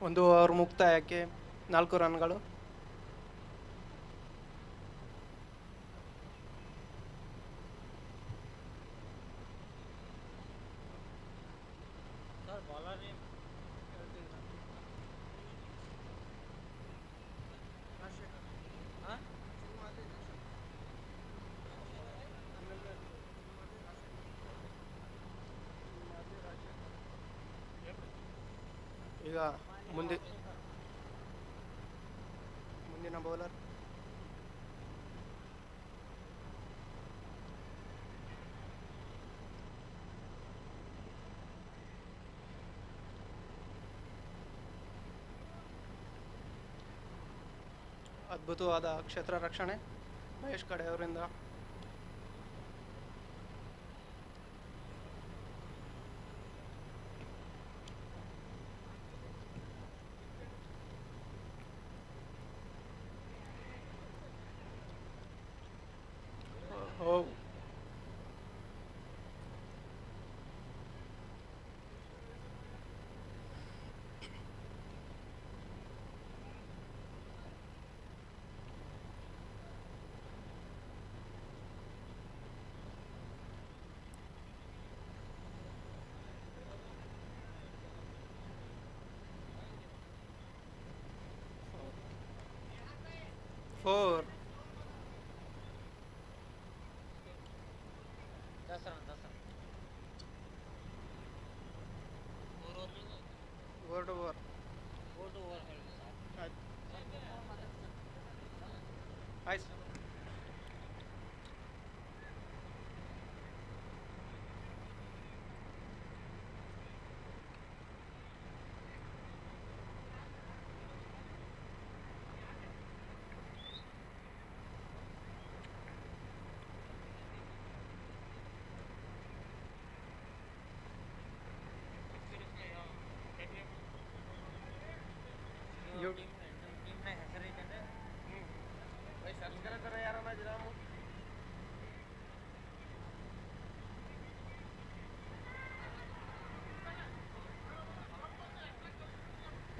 ಒಂದು ಓವರ್ ಮುಕ್ತಾಯಕ್ಕೆ 4 ರನ್ಗಳು. ಈಗ ಮುಂದಿನ ಬೌಲರ್ ಅದ್ಭುತವಾದ ಕ್ಷೇತ್ರ ರಕ್ಷಣೆ ಮಹೇಶ್ ಕಡೆಯವರಿಂದ. ಓ 4. ಓವರ್ ಓವರ್ ಆಯ್ತು.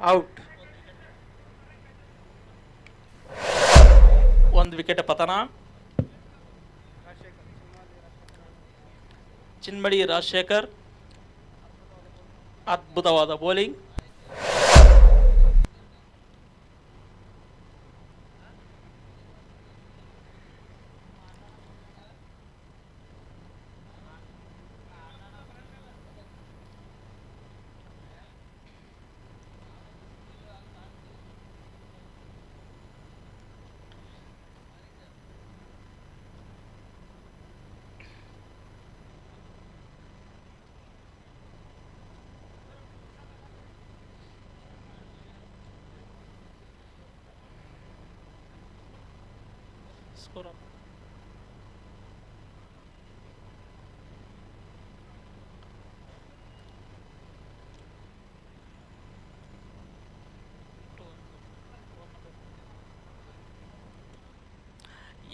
ಔಟ್. ಒಂದು ವಿಕೆಟ್ ಪತನ. ಚಿನ್ಮಡಿ ರಾಜಶೇಖರ್ ಅದ್ಭುತವಾದ ಬೌಲಿಂಗ್. ಸ್ಕೋರ್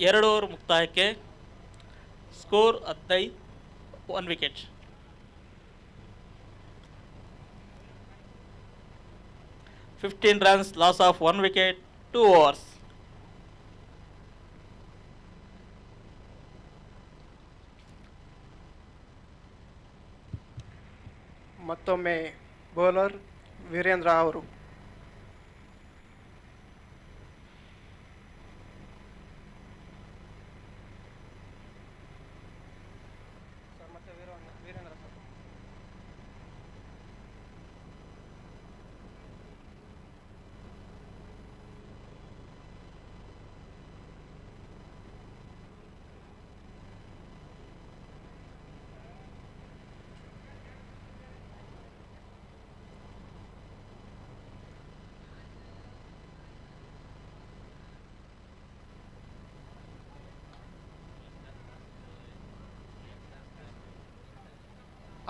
2 ಓವರ್ ಮುಕ್ತಾಯಕ್ಕೆ score 15, 1 wicket. Fifteen runs, loss of 1 wicket, 2 overs. ಮತ್ತೊಮ್ಮೆ ಬೌಲರ್ ವೀರೇಂದ್ರ ಅವರು.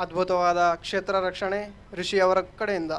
ಅದ್ಭುತವಾದ ಕ್ಷೇತ್ರ ರಕ್ಷಣೆ ರಿಷಿ ಅವರ ಕಡೆಯಿಂದ.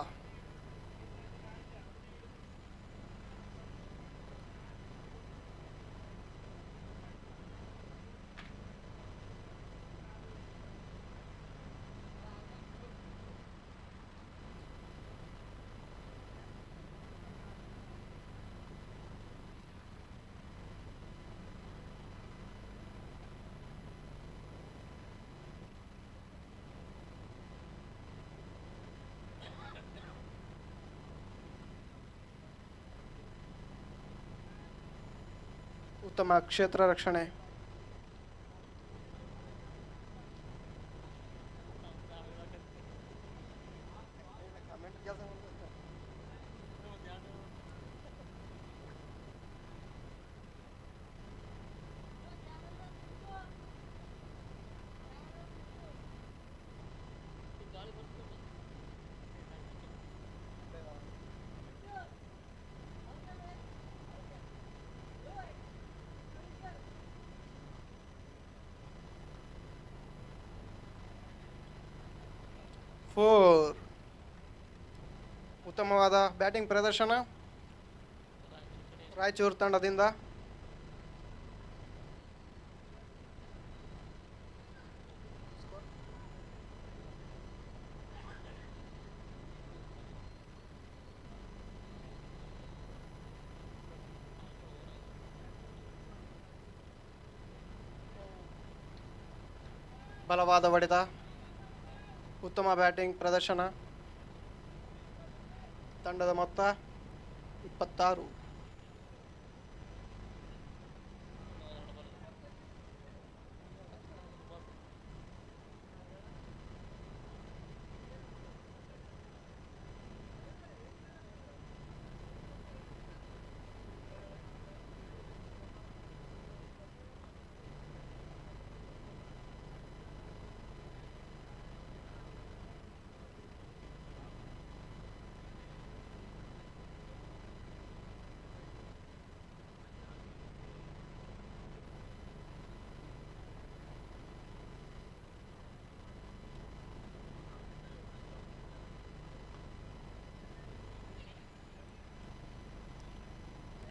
ಉತ್ತಮ ಕ್ಷೇತ್ರ ರಕ್ಷಣೆ. ಫೋರ್. ಉತ್ತಮವಾದ ಬ್ಯಾಟಿಂಗ್ ಪ್ರದರ್ಶನ ರಾಯಚೂರು ತಂಡದಿಂದ. ಬಲವಾದ ಹೊಡೆತ, ಉತ್ತಮ ಬ್ಯಾಟಿಂಗ್ ಪ್ರದರ್ಶನ. ತಂಡದ ಮೊತ್ತ 26.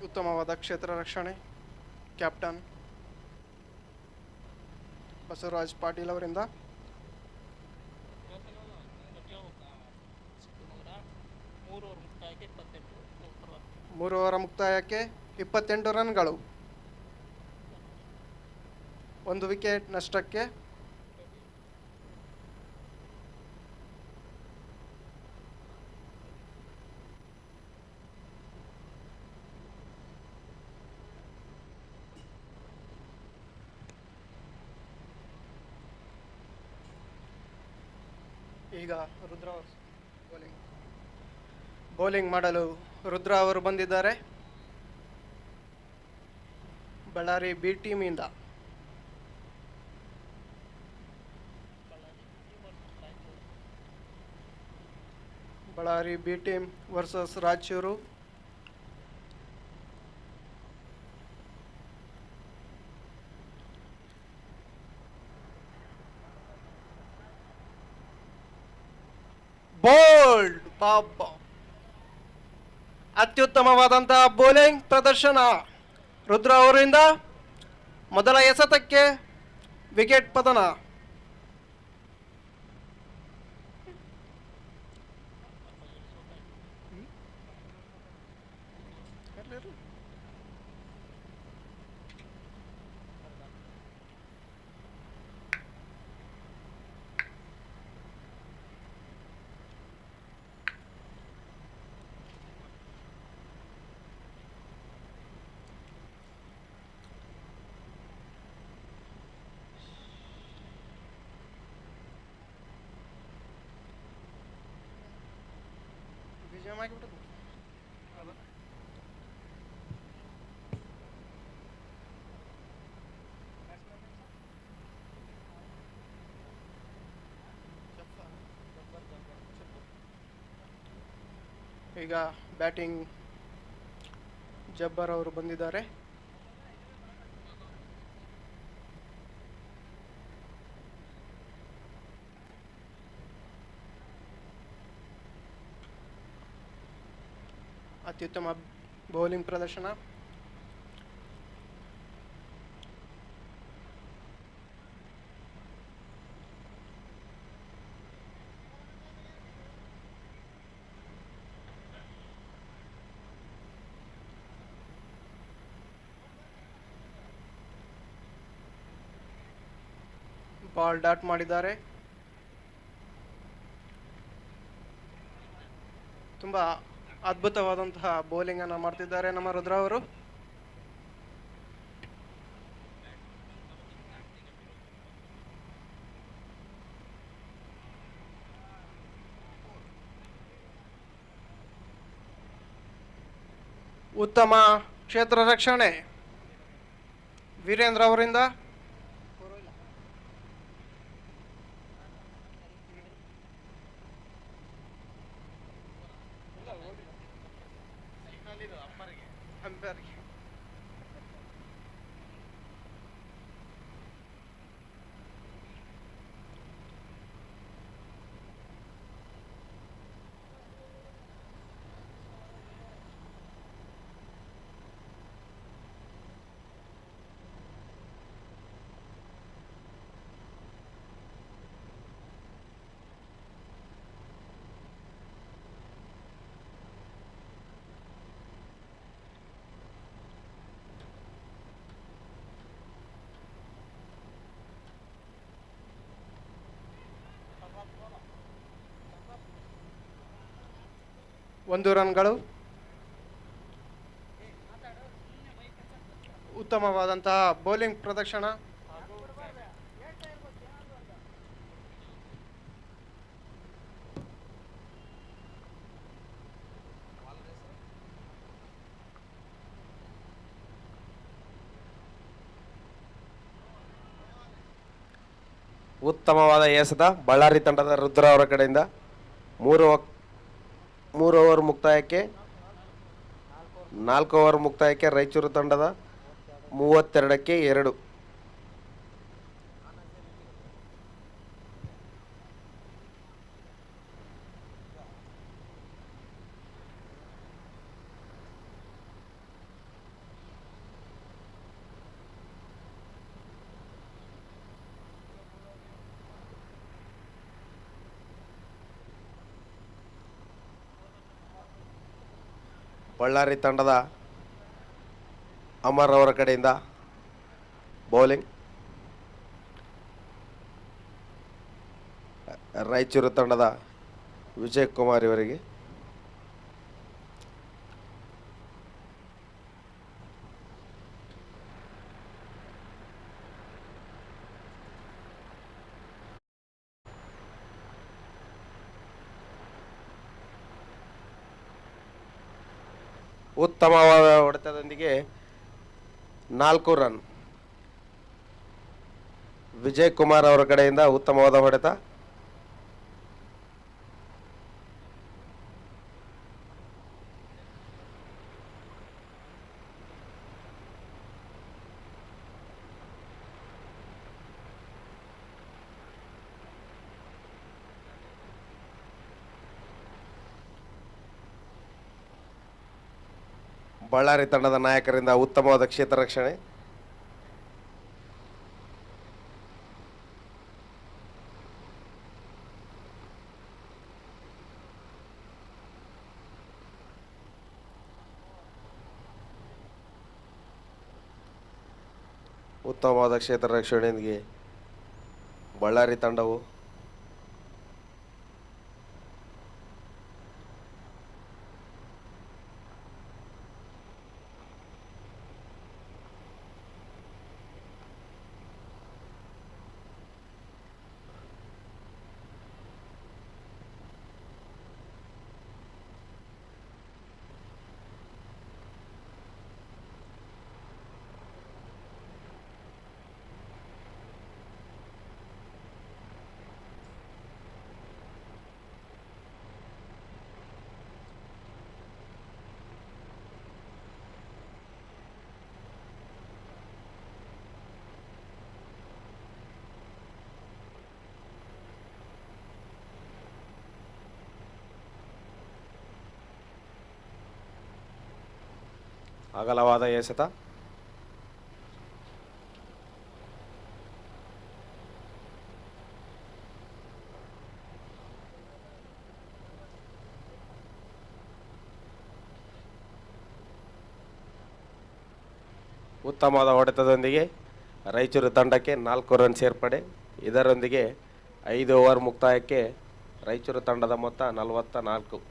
ಉತ್ತಮವಾದ ಕ್ಷೇತ್ರ ರಕ್ಷಣೆ. ಕ್ಯಾಪ್ಟನ್ ಬಸವರಾಜ್ ಪಾಟೀಲ್ ಅವರಿಂದ. ಮೂರು ಓವರ್ ಮುಕ್ತಾಯಕ್ಕೆ 28 ರನ್ಗಳು, 1 ವಿಕೆಟ್ ನಷ್ಟಕ್ಕೆ. ಈಗ ರುದ್ರ ಬೌಲಿಂಗ್ ಮಾಡಲು ರುದ್ರ ಅವರು ಬಂದಿದ್ದಾರೆ ಬಳ್ಳಾರಿ ಬಿ ಟೀಮಿಂದ. Ballari B team versus Raichur. Bold ಬಾಬಾ, ಅತ್ಯುತ್ತಮವಾದಂತಹ ಬೌಲಿಂಗ್ ಪ್ರದರ್ಶನ ರುದ್ರ ಅವರಿಂದ. ಮೊದಲ ಎಸೆತಕ್ಕೆ ವಿಕೆಟ್ ಪತನ. ಈಗ ಬ್ಯಾಟಿಂಗ್ ಜಬ್ಬರ್ ಅವರು ಬಂದಿದ್ದಾರೆ. ಅತ್ಯುತ್ತಮ ಬೌಲಿಂಗ್ ಪ್ರದರ್ಶನ. ಬಾಲ್ ಡಾಟ್ ಮಾಡಿದ್ದಾರೆ. ತುಂಬಾ ಅದ್ಭುತವಾದಂತಹ ಬೌಲಿಂಗ್ ಅನ್ನು ಮಾಡ್ತಿದ್ದಾರೆ ನಮ್ಮ ರುದ್ರ ಅವರು. ಉತ್ತಮ ಕ್ಷೇತ್ರ ರಕ್ಷಣೆ ವೀರೇಂದ್ರ ಅವರಿಂದ. ಅಂಪೈರ್ಗೆ. ಒಂದು ರನ್ಗಳು. ಉತ್ತಮವಾದಂತಹ ಬೌಲಿಂಗ್ ಪ್ರದರ್ಶನ. ಉತ್ತಮವಾದ ಎಸೆತ ಬಳ್ಳಾರಿ ತಂಡದ ರುದ್ರ ಅವರ ಕಡೆಯಿಂದ. ಮೂರು ಓವರ್ ಮುಕ್ತಾಯಕ್ಕೆ 4 ಓವರ್ ಮುಕ್ತಾಯಕ್ಕೆ ರಾಯಚೂರು ತಂಡದ 32ಕ್ಕೆ 2. ಬಳ್ಳಾರಿ ತಂಡದ ಅಮರ್ ಅವರ ಕಡೆಯಿಂದ ಬೌಲಿಂಗ್. ರಾಯಚೂರು ತಂಡದ ವಿಜಯ್ ಕುಮಾರ್ ಇವರಿಗೆ. ಉತ್ತಮವಾದ ಹೊಡೆತದೊಂದಿಗೆ 4 ರನ್. ವಿಜಯ್ ಕುಮಾರ್ ಅವರ ಕಡೆಯಿಂದ ಉತ್ತಮವಾದ ಹೊಡೆತ. ಬಳ್ಳಾರಿ ತಂಡದ ನಾಯಕರಿಂದ ಉತ್ತಮವಾದ ಕ್ಷೇತ್ರ ರಕ್ಷಣೆ. ಉತ್ತಮವಾದ ಕ್ಷೇತ್ರ ರಕ್ಷಣೆಯೊಂದಿಗೆ ಬಳ್ಳಾರಿ ತಂಡವು ಅಗಲವಾದ ಎಸೆತ. ಉತ್ತಮವಾದ ಹೊಡೆತದೊಂದಿಗೆ ರಾಯಚೂರು ತಂಡಕ್ಕೆ 4 ರನ್ ಸೇರ್ಪಡೆ. ಇದರೊಂದಿಗೆ 5 ಓವರ್ ಮುಕ್ತಾಯಕ್ಕೆ ರಾಯಚೂರು ತಂಡದ ಮೊತ್ತ 44.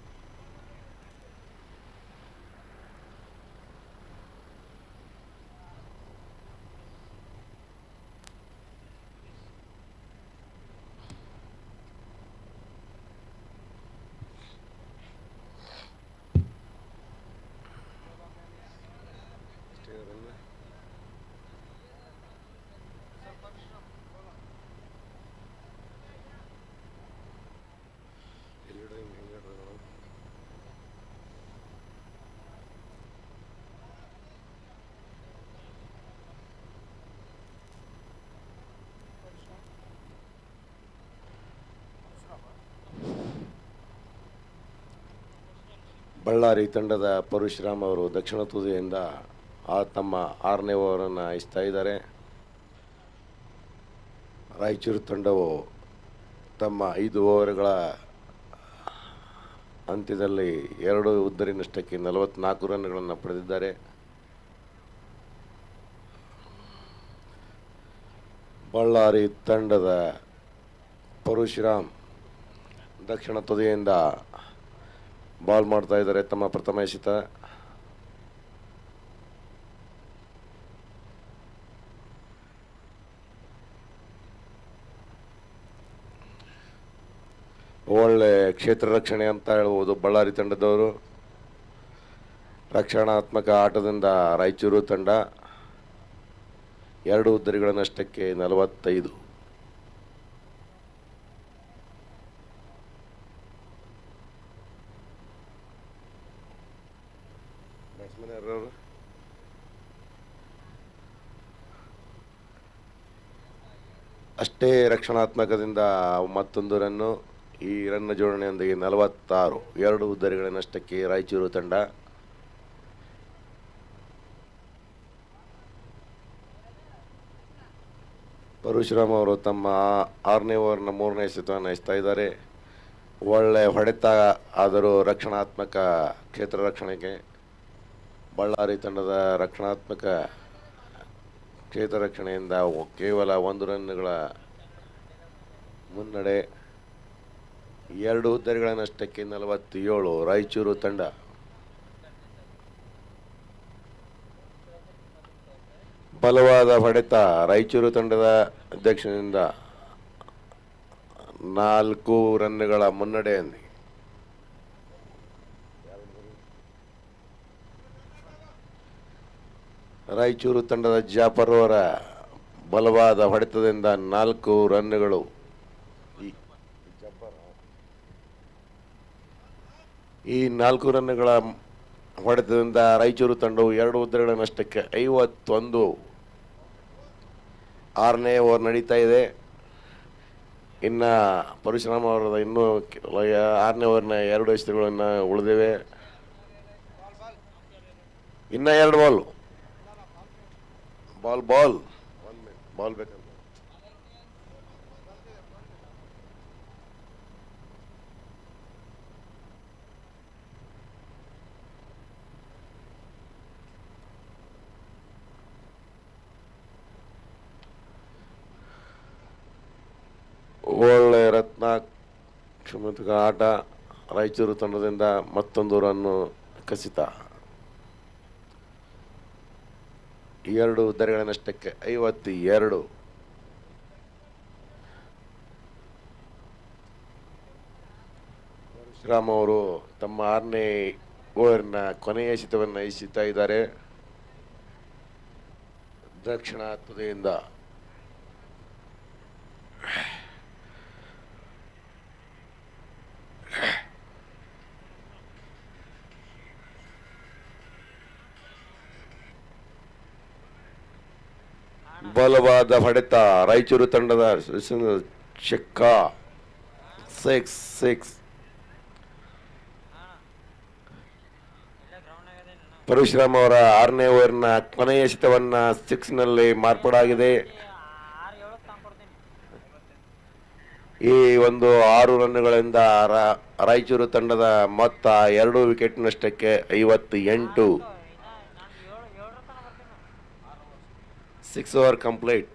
ಬಳ್ಳಾರಿ ತಂಡದ ಪರಶುರಾಮ್ ಅವರು ದಕ್ಷಿಣ ತುದಿಯಿಂದ ತಮ್ಮ 6ನೇ ಓವರನ್ನು ಹಾಯಿಸ್ತಾ ಇದ್ದಾರೆ. ರಾಯಚೂರು ತಂಡವು ತಮ್ಮ 5 ಓವರ್ಗಳ ಅಂತ್ಯದಲ್ಲಿ 2 ಉದ್ದರಿ ನಷ್ಟಕ್ಕೆ 44 ರನ್ಗಳನ್ನು ಪಡೆದಿದ್ದಾರೆ. ಬಳ್ಳಾರಿ ತಂಡದ ಪರಶುರಾಮ್ ದಕ್ಷಿಣ ತುದಿಯಿಂದ ಬಾಲ್ ಮಾಡ್ತಾ ಇದ್ದಾರೆ ತಮ್ಮ ಪ್ರಥಮ ಎಸೆತ. ಒಳ್ಳೆ ಕ್ಷೇತ್ರ ರಕ್ಷಣೆ ಅಂತ ಹೇಳ್ಬೋದು ಬಳ್ಳಾರಿ ತಂಡದವರು. ರಕ್ಷಣಾತ್ಮಕ ಆಟದಿಂದ ರಾಯಚೂರು ತಂಡ 2 ಉದ್ದರಿಗಳ ನಷ್ಟಕ್ಕೆ 45. ಅಷ್ಟೇ ರಕ್ಷಣಾತ್ಮಕದಿಂದ ಮತ್ತೊಂದು ರನ್ನು. ಈ ರನ್ ಜೋಡಣೆಯೊಂದಿಗೆ 46. 2 ಉದ್ದರಿಗಳ ನಷ್ಟಕ್ಕೆ ರಾಯಚೂರು ತಂಡ. ಪರಶುರಾಮ್ ಅವರು ತಮ್ಮ 6ನೇ ಓವರ್ನ 3ನೇ ಎಸೆತವನ್ನು ಹಾಯಿಸ್ತಾ ಇದ್ದಾರೆ. ಒಳ್ಳೆ ಹೊಡೆತ ಆದರೂ ರಕ್ಷಣಾತ್ಮಕ ಕ್ಷೇತ್ರ ರಕ್ಷಣೆಗೆ ಬಳ್ಳಾರಿ ತಂಡದ ರಕ್ಷಣಾತ್ಮಕ ಕ್ಷೇತ್ರ ರಕ್ಷಣೆಯಿಂದ ಕೇವಲ 1 ರನ್ಗಳ ಮುನ್ನಡೆ. 2 ಉದ್ದರಿಗಳ ನಷ್ಟಕ್ಕೆ 47. ರಾಯಚೂರು ತಂಡ. ಬಲವಾದ ಹೊಡೆತ ರಾಯಚೂರು ತಂಡದ ಅಧ್ಯಕ್ಷನಿಂದ 4 ರನ್ಗಳ ಮುನ್ನಡೆಯಲ್ಲಿ ರಾಯಚೂರು ತಂಡದ ಜಾಫರ್ ಅವರ ಬಲವಾದ ಹೊಡೆತದಿಂದ 4 ರನ್ಗಳು. ಈ 4 ರನ್ಗಳ ಹೊಡೆತದಿಂದ ರಾಯಚೂರು ತಂಡವು 2 ಉದ್ದರಿಗಳ ನಷ್ಟಕ್ಕೆ 51. 6ನೇ ಓವರ್ ನಡೀತಾ ಇದೆ. ಇನ್ನು ಪರಶುರಾಮ್ ಅವರದ ಇನ್ನೂ 6ನೇ ಓವರ್ನ 2 ಎಸೆತಗಳನ್ನು ಉಳಿದಿವೆ. ಇನ್ನು 2 ಬಾಲ್ ಬೇಕಂತ ಒಳ್ಳೆ ರತ್ನಾತ್ಮಕ ಆಟ. ರಾಯಚೂರು ತಂಡದಿಂದ ಮತ್ತೊಂದು ರನ್ನು ಕಸಿತ. 2 ಉದ್ದರಿಗಳ ನಷ್ಟಕ್ಕೆ 52. ಪರಶುರಾಮ್ ಅವರು ತಮ್ಮ 6ನೇ ಓವರ್ನ ಕೊನೆಯ ಎಸೆತವನ್ನು ಎಸೆಯುತ್ತಾ ಇದ್ದಾರೆ ದಕ್ಷಿಣ ತುದಿಯಿಂದ. ಬಲವಾದ ಹೊಡೆತ ರಾಯಚೂರು ತಂಡದ ಚೆಕ್ಕ 6. ಪರಶುರಾಮ್ ಅವರ 6ನೇ ಓವರ್ನ ಕೊನೆಯ ಎಸೆತವನ್ನ 6ನಲ್ಲಿ ಮಾರ್ಪಾಡಾಗಿದೆ. ಈ ಒಂದು 6 ರನ್ಗಳಿಂದ ರಾಯಚೂರು ತಂಡದ ಮೊತ್ತ 2 ವಿಕೆಟ್ ನಷ್ಟಕ್ಕೆ 58. 6 ಓವರ್ ಕಂಪ್ಲೀಟ್.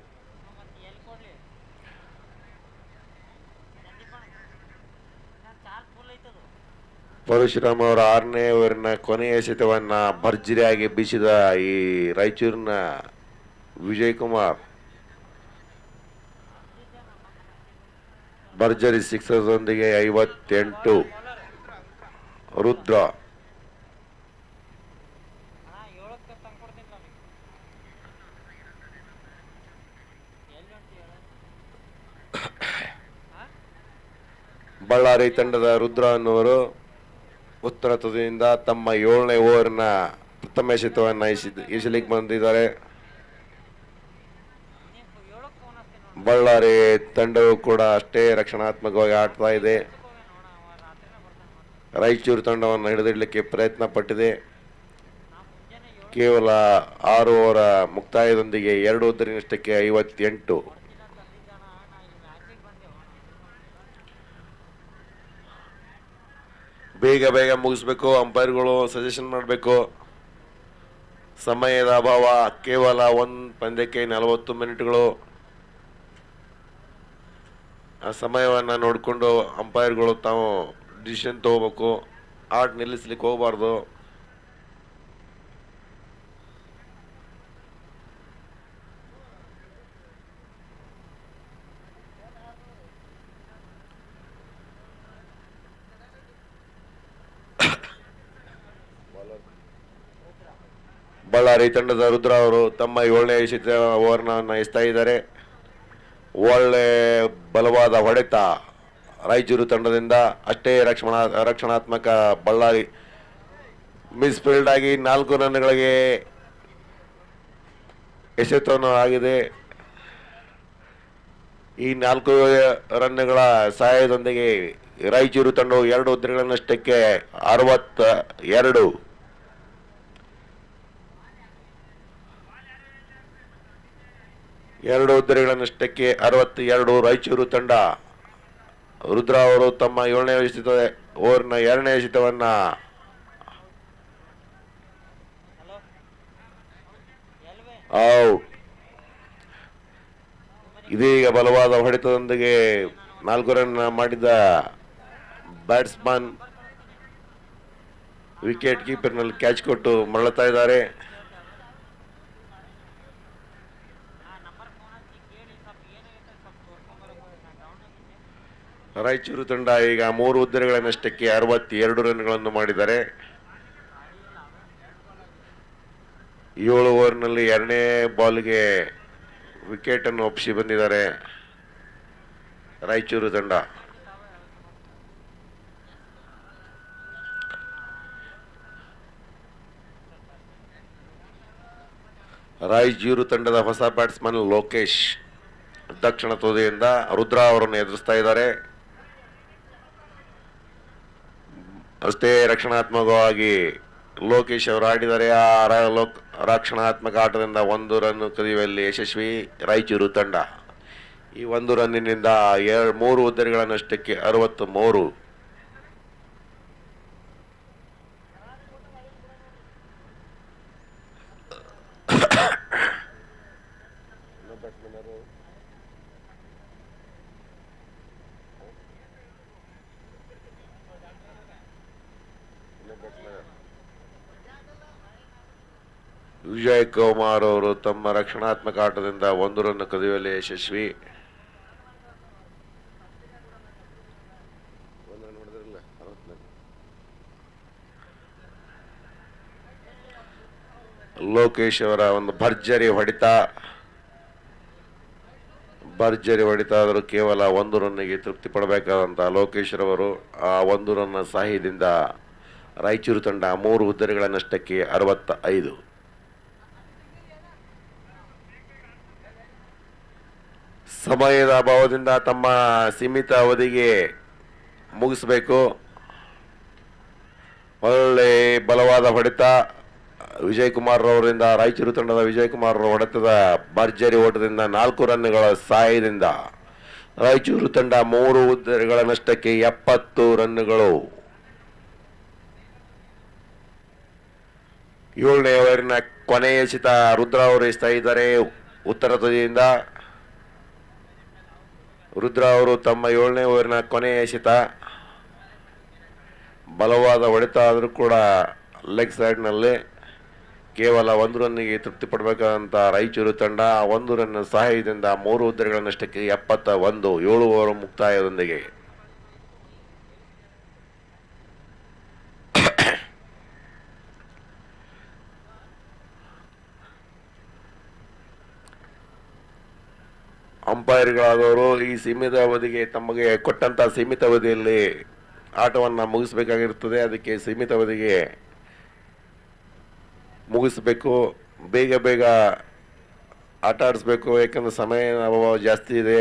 ಪರಶುರಾಮ್ ಅವರ 6ನೇ ಓವರ್ನ ಕೊನೆಯ ಎಸೆತವನ್ನ ಭರ್ಜರಿಯಾಗಿ ಬೀಸಿದ ಈ ರಾಯಚೂರಿನ ವಿಜಯ್ ಕುಮಾರ್ ಭರ್ಜರಿ ಸಿಕ್ಸರ್ದೊಂದಿಗೆ 58. ರುದ್ರ ಬಳ್ಳಾರಿ ತಂಡದ ರುದ್ರ ಅನ್ನುವರು ಉತ್ತರ ತುದಿಯಿಂದ ತಮ್ಮ 7ನೇ ಓವರ್ನ ಪ್ರಥಮ ಎಸೆತವನ್ನು ಎಸೆಲಿಕ್ಕೆ ಬಂದಿದ್ದಾರೆ. ಬಳ್ಳಾರಿ ತಂಡವು ಕೂಡ ಅಷ್ಟೇ ರಕ್ಷಣಾತ್ಮಕವಾಗಿ ಆಡ್ತಾ ಇದೆ. ರಾಯಚೂರು ತಂಡವನ್ನು ಹಿಡಿದಿಡಲಿಕ್ಕೆ ಪ್ರಯತ್ನ ಪಟ್ಟಿದೆ. ಕೇವಲ 6 ಓವರ್ ಮುಕ್ತಾಯದೊಂದಿಗೆ 2 ಉದ್ದರಿನಷ್ಟಕ್ಕೆ 58. ಬೇಗ ಬೇಗ ಮುಗಿಸ್ಬೇಕು. ಅಂಪೈರ್ಗಳು ಸಜೆಷನ್ ಮಾಡಬೇಕು. ಸಮಯದ ಅಭಾವ. ಕೇವಲ ಒಂದು ಪಂದ್ಯಕ್ಕೆ 40 ಮಿನಿಟ್ಗಳು. ಆ ಸಮಯವನ್ನು ನೋಡಿಕೊಂಡು ಅಂಪೈರ್ಗಳು ತಾವು ಡಿಸಿಷನ್ ತಗೋಬೇಕು. ಆಟ ನಿಲ್ಲಿಸ್ಲಿಕ್ಕೆ ಹೋಗಬಾರ್ದು. ಬಳ್ಳಾರಿ ತಂಡದ ರುದ್ರ ಅವರು ತಮ್ಮ 7ನೇ ಓವರ್ನ ಎಸ್ತಾ ಇದ್ದಾರೆ. ಒಳ್ಳೆ ಬಲವಾದ ಹೊಡೆತ ರಾಯಚೂರು ತಂಡದಿಂದ. ಅಷ್ಟೇ ರಕ್ಷಣಾತ್ಮಕ ಬಳ್ಳಾರಿ. ಮಿಸ್ಫೀಲ್ಡ್ ಆಗಿ 4 ರನ್ಗಳಿಗೆ ಎಸೆತವನ್ನು ಆಗಿದೆ. ಈ 4 ರನ್ಗಳ ಸಹಾಯದೊಂದಿಗೆ ರಾಯಚೂರು ತಂಡವು 2 ಉದ್ದರಿಗಳನ್ನಷ್ಟಕ್ಕೆ 62. ಎರಡು ಉದ್ದರಿಗಳನ್ನಷ್ಟಕ್ಕೆ 62 ರಾಯಚೂರು ತಂಡ. ರುದ್ರ ಅವರು ತಮ್ಮ 7ನೇ ಓವರ್ನ 2ನೇ ಎಸೆತವನ್ನ ಔಟ್. ಇದೀಗ ಬಲವಾದ ಹೊಡೆತದೊಂದಿಗೆ 4 ರನ್ ಮಾಡಿದ ಬ್ಯಾಟ್ಸ್ಮನ್ ವಿಕೆಟ್ ಕೀಪರ್ನಲ್ಲಿ ಕ್ಯಾಚ್ ಕೊಟ್ಟು ಮರಳುತ್ತಾ ಇದ್ದಾರೆ. ರಾಯಚೂರು ತಂಡ ಈಗ 3 ಉದ್ದರಿಗಳನ್ನಷ್ಟಕ್ಕೆ 62 ರನ್ಗಳನ್ನು ಮಾಡಿದ್ದಾರೆ. 7 ಓವರ್ನಲ್ಲಿ 2ನೇ ಬಾಲ್ಗೆ ವಿಕೆಟ್ ಅನ್ನು ಒಪ್ಪಿಸಿ ಬಂದಿದ್ದಾರೆ ರಾಯಚೂರು ತಂಡ. ರಾಯಚೂರು ತಂಡದ ಹೊಸ ಬ್ಯಾಟ್ಸ್ಮನ್ ಲೋಕೇಶ್ ದಕ್ಷಿಣ ತುದಿಯಿಂದ ರುದ್ರ ಅವರನ್ನು ಎದುರಿಸ್ತಾ ಇದ್ದಾರೆ. ಅಷ್ಟೇ ರಕ್ಷಣಾತ್ಮಕವಾಗಿ ಲೋಕೇಶ್ ಅವರು ಆಡಿದರೆ ಆ ರಕ್ಷಣಾತ್ಮಕ ಆಟದಿಂದ 1 ರನ್ ಕದಿಯುವಲ್ಲಿ ಯಶಸ್ವಿ ರಾಯಚೂರು ತಂಡ. ಈ 1 ರನ್ನಿನಿಂದ 3 ಉದ್ದರಿಗಳನ್ನಷ್ಟಕ್ಕೆ 63. ವಿಜಯ್ ಕುಮಾರ್ ಅವರು ತಮ್ಮ ರಕ್ಷಣಾತ್ಮಕ ಆಟದಿಂದ 1 ರನ್ ಕದಿಯುವಲ್ಲಿ ಯಶಸ್ವಿ. ಲೋಕೇಶ್ ಅವರ ಒಂದು ಭರ್ಜರಿ ಹೊಡೆತ ಆದರೂ ಕೇವಲ 1 ರನ್ನಿಗೆ ತೃಪ್ತಿ ಪಡಬೇಕಾದಂತಹ ಲೋಕೇಶ್ ರವರು ಆ 1 ರನ್ ಸಹಾಯದಿಂದ ರಾಯಚೂರು ತಂಡ 3 ಉದ್ದರಿಗಳನ್ನಷ್ಟಕ್ಕೆ 65. ಸಮಯದ ಅಭಾವದಿಂದ ತಮ್ಮ ಸೀಮಿತ ಅವಧಿಗೆ ಮುಗಿಸಬೇಕು. ಒಳ್ಳೆ ಬಲವಾದ ಹೊಡೆತ ವಿಜಯ್ ಕುಮಾರ್ ಅವರಿಂದ. ರಾಯಚೂರು ತಂಡದ ವಿಜಯ್ ಕುಮಾರ್ ಹೊಡೆತದ ಭರ್ಜರಿ ಓಟದಿಂದ 4 ರನ್ಗಳ ಸಹಾಯದಿಂದ ರಾಯಚೂರು ತಂಡ 3 ಉದ್ದರಿಗಳನ್ನಷ್ಟಕ್ಕೆ 70 ರನ್ಗಳು. 7ನೇ ಓವರಿನ ಕೊನೆಯ ಎಸೆತ ರುದ್ರ ಅವರು ಎಸ್ತಾ ಇದ್ದಾರೆ ಉತ್ತರ ತುದಿಯಿಂದ. ರುದ್ರ ಅವರು ತಮ್ಮ 7ನೇ ಓವರಿನ ಕೊನೆಯ ಎಸೆತ. ಬಲವಾದ ಹೊಡೆತ ಆದರೂ ಕೂಡ ಲೆಗ್ ಸೈಡ್ನಲ್ಲಿ ಕೇವಲ 1 ರನ್ನಿಗೆ ತೃಪ್ತಿ ಪಡಬೇಕಾದಂಥ ರಾಯಚೂರು ತಂಡ 1 ರನ್ ಸಹಾಯದಿಂದ 3 ಉದ್ದರಿಗಳನ್ನಷ್ಟಕ್ಕೆ 71. 7 ಓವರ್ ಮುಕ್ತಾಯದೊಂದಿಗೆ ಅಂಪೈರ್ಗಳಾದವರು ಈ ಸೀಮಿತ ಅವಧಿಗೆ ತಮಗೆ ಕೊಟ್ಟಂತ ಸೀಮಿತ ಅವಧಿಯಲ್ಲಿ ಆಟವನ್ನು ಮುಗಿಸಬೇಕಾಗಿರುತ್ತದೆ. ಅದಕ್ಕೆ ಸೀಮಿತ ಅವಧಿಗೆ ಮುಗಿಸಬೇಕು. ಬೇಗ ಆಟ ಆಡಿಸ್ಬೇಕು. ಯಾಕಂದ್ರೆ ಸಮಯ ಅಭಾವ ಜಾಸ್ತಿ ಇದೆ.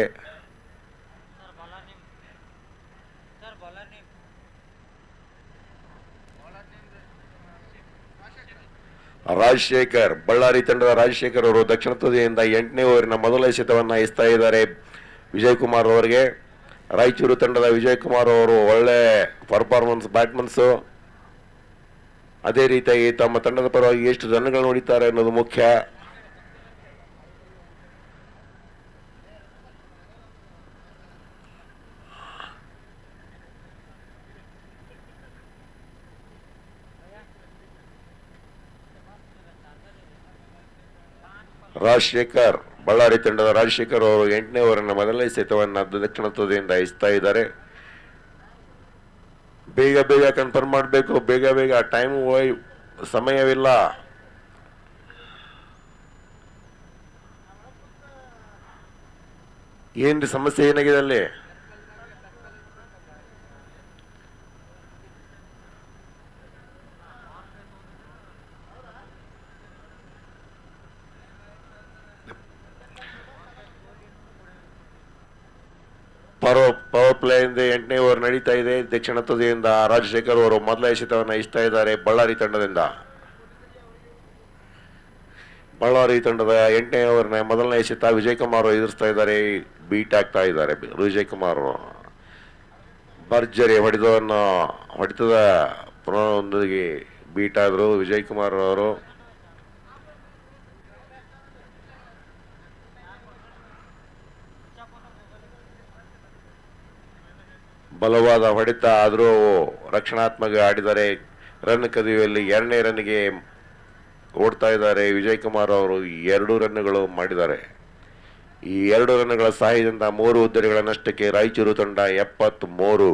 ರಾಜಶೇಖರ್, ಬಳ್ಳಾರಿ ತಂಡದ ರಾಜಶೇಖರ್ ಅವರು ದಕ್ಷಿಣ ತುದಿಯಿಂದ 8ನೇ ಓವರಿನ ಮೊದಲ ಎಸೆತವನ್ನು ಇಸ್ತಾ ಇದ್ದಾರೆ ವಿಜಯ್ ಕುಮಾರ್ ಅವರಿಗೆ. ರಾಯಚೂರು ತಂಡದ ವಿಜಯ್ ಕುಮಾರ್ ಅವರು ಒಳ್ಳೆ ಪರ್ಫಾರ್ಮೆನ್ಸ್ ಬ್ಯಾಟ್ಮನ್ಸು. ಅದೇ ರೀತಿಯಾಗಿ ತಮ್ಮ ತಂಡದ ಪರವಾಗಿ ಎಷ್ಟು ರನ್ಗಳು ಹೊಡಿತಾರೆ ಅನ್ನೋದು ಮುಖ್ಯ. ರಾಜಶೇಖರ್, ಬಳ್ಳಾರಿ ತಂಡದ ರಾಜಶೇಖರ್ ಅವರು 8ನೇ ಓವರಿನ ಮೊದಲ ಎಸೆತವನ್ನು ದಕ್ಷಿಣ ತುದಿಯಿಂದ ಇಸ್ತಾ ಇದ್ದಾರೆ. ಬೇಗ ಬೇಗ ಕನ್ಫರ್ಮ್ ಮಾಡಬೇಕು, ಬೇಗ ಬೇಗ, ಟೈಮ್ ಸಮಯವಿಲ್ಲ. ಏನ್ರಿ ಸಮಸ್ಯೆ ಏನಾಗಿದೆ ಅಲ್ಲಿ? ಪವರ್ ಪ್ಲೇ ಇಂದ 8ನೇ ಓವರ್ ನಡೀತಾ ಇದೆ. ದಕ್ಷಿಣ ತುದಿಯಿಂದ ರಾಜಶೇಖರ್ ಅವರು ಮೊದಲ ಎಸೆತವನ್ನು ಇಸ್ತಾ ಇದ್ದಾರೆ ಬಳ್ಳಾರಿ ತಂಡದಿಂದ. ಬಳ್ಳಾರಿ ತಂಡದ 8ನೇ ಓವರ್ನ ಮೊದಲನೇ ಎಸೆತ ವಿಜಯ್ ಕುಮಾರ್ ಎದುರಿಸ್ತಾ ಇದ್ದಾರೆ, ಬೀಟ್ ಆಗ್ತಾ ಇದ್ದಾರೆ. ವಿಜಯ್ ಕುಮಾರ್ ಭರ್ಜರಿ ಹೊಡೆತದ ಪುನರೊಂದಿಗೆ ಬೀಟ್ ಆದರು ವಿಜಯ್ ಕುಮಾರ್ ಅವರು. ಬಲವಾದ ಹೊಡೆತ ಆದರೂ ರಕ್ಷಣಾತ್ಮಕ ಆಡಿದರೆ ರನ್ ಕದಿಯುವಲ್ಲಿ 2ನೇ ರನ್ಗೆ ಓಡ್ತಾ ಇದ್ದಾರೆ ವಿಜಯ್ ಕುಮಾರ್ ಅವರು. 2 ರನ್ಗಳು ಮಾಡಿದ್ದಾರೆ. ಈ 2 ರನ್ಗಳ ಸಹಾಯದಿಂದ 3 ಹುದ್ದೆಗಳ ನಷ್ಟಕ್ಕೆ ರಾಯಚೂರು ತಂಡ 73.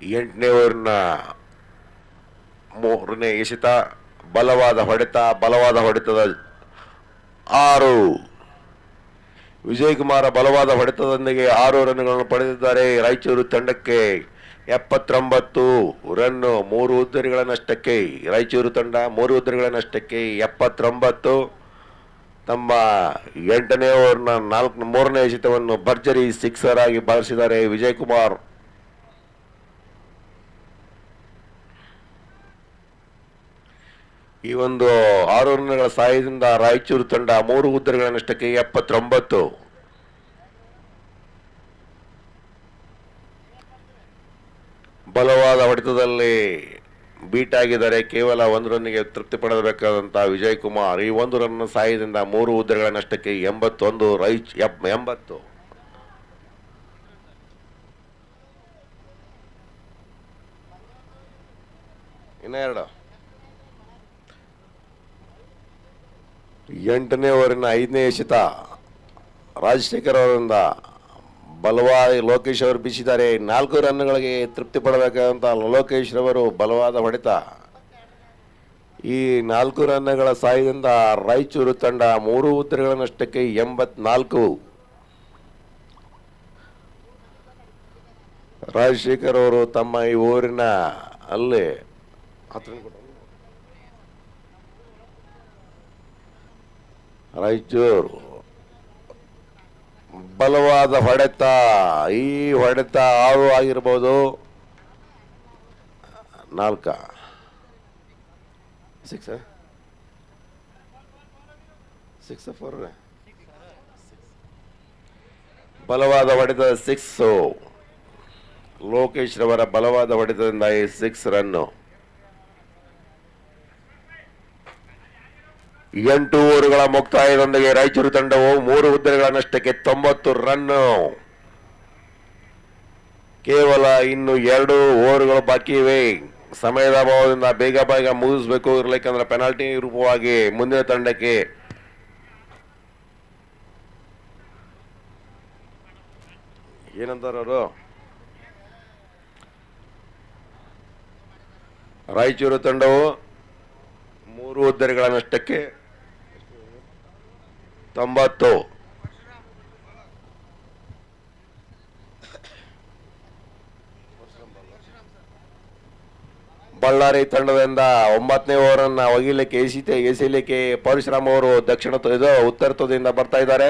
ಎಂಟನೇ ಓವರ್ನ 3ನೇ ಎಸೆತ ಬಲವಾದ ಹೊಡೆತದ 6. ವಿಜಯ್ ಕುಮಾರ್ ಬಲವಾದ ಹೊಡೆತದೊಂದಿಗೆ 6 ರನ್ಗಳನ್ನು ಪಡೆದಿದ್ದಾರೆ. ರಾಯಚೂರು ತಂಡಕ್ಕೆ 79 ರನ್. 3 ಹುದ್ದೆಗಳ ನಷ್ಟಕ್ಕೆ ರಾಯಚೂರು ತಂಡ 3 ಹುದ್ದೆಗಳ ನಷ್ಟಕ್ಕೆ 79. ತಮ್ಮ 8ನೇ ಓವರ್ನ 3ನೇ ಎಸೆತವನ್ನು ಭರ್ಜರಿ ಸಿಕ್ಸರ್ ಆಗಿ ಬಾರಿಸಿದ್ದಾರೆ ವಿಜಯ್ ಕುಮಾರ್. ಈ ಒಂದು 6 ರನ್ಗಳ ಸಹಾಯದಿಂದ ರಾಯಚೂರು ತಂಡ 3 ಹುದ್ದೆಗಳ ನಷ್ಟಕ್ಕೆ 79. ಬಲವಾದ ಹೊಡೆತದಲ್ಲಿ ಬೀಟ್ ಆಗಿದ್ದಾರೆ. ಕೇವಲ 1 ರನ್ನಿಗೆ ತೃಪ್ತಿ ಪಡೆಯಬೇಕಾದಂತಹ ವಿಜಯ್ ಕುಮಾರ್ ಈ 1 ರನ್ ಸಹಾಯದಿಂದ 3 ಹುದ್ದೆಗಳ ನಷ್ಟಕ್ಕೆ 81. 80. ಇನ್ನೆರಡು 8ನೇ ಓವರಿನ 5ನೇ ಎಸೆತ ರಾಜಶೇಖರ್ ಅವರಿಂದ ಬಲವಾದ ಲೋಕೇಶ್ ಅವರು ಬೀಸಿದ್ದಾರೆ. 4 ರನ್ಗಳಿಗೆ ತೃಪ್ತಿ ಪಡಬೇಕಾದಂಥ ಲೋಕೇಶ್ ರವರು ಬಲವಾದ ಹೊಡೆತ. ಈ 4 ರನ್ಗಳ ಸಹಾಯದಿಂದ ರಾಯಚೂರು ತಂಡ 3 ಹುದ್ದೆಗಳ ನಷ್ಟಕ್ಕೆ 84. ರಾಜಶೇಖರ್ ಅವರು ತಮ್ಮ ಈ ಓವರಿನ ಅಲ್ಲಿ ರಾಯಚೂರು ಬಲವಾದ ಹೊಡೆತ. ಈ ಹೊಡೆತ 6 ಆಗಿರ್ಬೋದು. 4 6 4 ಬಲವಾದ ಹೊಡೆತ 6. ಲೋಕೇಶ್ ರವರ ಬಲವಾದ ಹೊಡೆತದಿಂದ 6 ರನ್ನು. 8 ಓವರ್ಗಳ ಮುಕ್ತಾಯದೊಂದಿಗೆ ರಾಯಚೂರು ತಂಡವು 3 ಹುದ್ದೆಗಳ ನಷ್ಟಕ್ಕೆ 90 ರನ್. ಕೇವಲ ಇನ್ನು 2 ಓವರ್ಗಳು ಬಾಕಿ ಇವೆ. ಸಮಯದ ಅಭಾವದಿಂದ ಬೇಗ ಬೇಗ ಮುಗಿಸ್ಬೇಕು, ಇರ್ಲಿಕ್ಕಂದ್ರೆ ಪೆನಾಲ್ಟಿ ರೂಪವಾಗಿ ಮುಂದಿನ ತಂಡಕ್ಕೆ ಏನಂತಾರ ಅವರು. ರಾಯಚೂರು ತಂಡವು 3 ಹುದ್ದೆಗಳ ನಷ್ಟಕ್ಕೆ 90. ಬಳ್ಳಾರಿ ತಂಡದಿಂದ 9ನೇ ಓವರನ್ನು ಒಗಿಲಿಕ್ಕೆ ಎಸೆಯಲಿಕ್ಕೆ ಪರಶುರಾಮ್ ಅವರು ಉತ್ತರ ತುದಿಯಿಂದ ಬರ್ತಾ ಇದ್ದಾರೆ.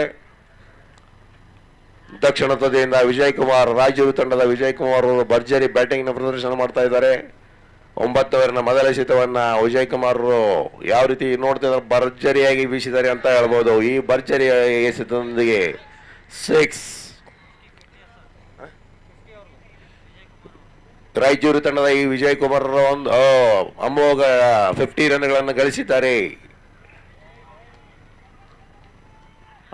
ದಕ್ಷಿಣ ತುದಿಯಿಂದ ವಿಜಯ್ ಕುಮಾರ್, ರಾಯಚೂರು ತಂಡದ ವಿಜಯ್ ಕುಮಾರ್ ಅವರು ಭರ್ಜರಿ ಬ್ಯಾಟಿಂಗ್ ನ ಪ್ರದರ್ಶನ ಮಾಡ್ತಾ ಇದ್ದಾರೆ. 9 ಓವರಿನ ಮೊದಲ ಎಸೆತವನ್ನ ವಿಜಯ್ ಕುಮಾರ್ ಯಾವ ರೀತಿ ನೋಡ್ತಿದ್ದಾರೆ, ಭರ್ಜರಿಯಾಗಿ ಬೀಸಿದ್ದಾರೆ ಅಂತ ಹೇಳ್ಬೋದು. ಈ ಭರ್ಜರಿ ಎಸೆತದೊಂದಿಗೆ 6. ರಾಯಚೂರು ತಂಡದ ಈ ವಿಜಯ್ ಕುಮಾರ್ ಒಂದು ಅಮೋಘ 50 ರನ್ಗಳನ್ನು ಗಳಿಸಿದ್ದಾರೆ.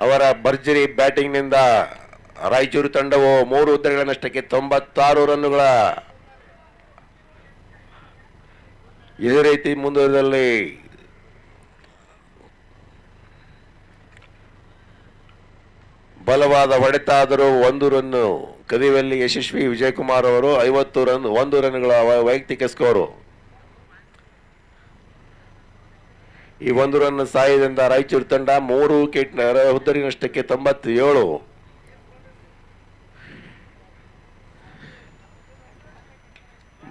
ಅವರ ಭರ್ಜರಿ ಬ್ಯಾಟಿಂಗ್ ನಿಂದ ರಾಯಚೂರು ತಂಡವು 3 ಹುದ್ದೆಗಳ ನಷ್ಟಕ್ಕೆ 96 ರನ್ನುಗಳ ಇದೇ ರೀತಿ ಮುಂದುವರೆದಲ್ಲಿ ಬಲವಾದ ಹೊಡೆತ ಆದರೂ 1 ರನ್ನು ಕದಿಯುವಲ್ಲಿ ಯಶಸ್ವಿ ವಿಜಯ್ ಕುಮಾರ್ ಅವರು. 50 ರನ್ 1 ರನ್ಗಳ ವೈಯಕ್ತಿಕ ಸ್ಕೋರು. ಈ 1 ರನ್ ಸಹಾಯದಿಂದ ರಾಯಚೂರು ತಂಡ 3 ವಿಕೆಟ್ ಹುದ್ದರಿ ನಷ್ಟಕ್ಕೆ 97.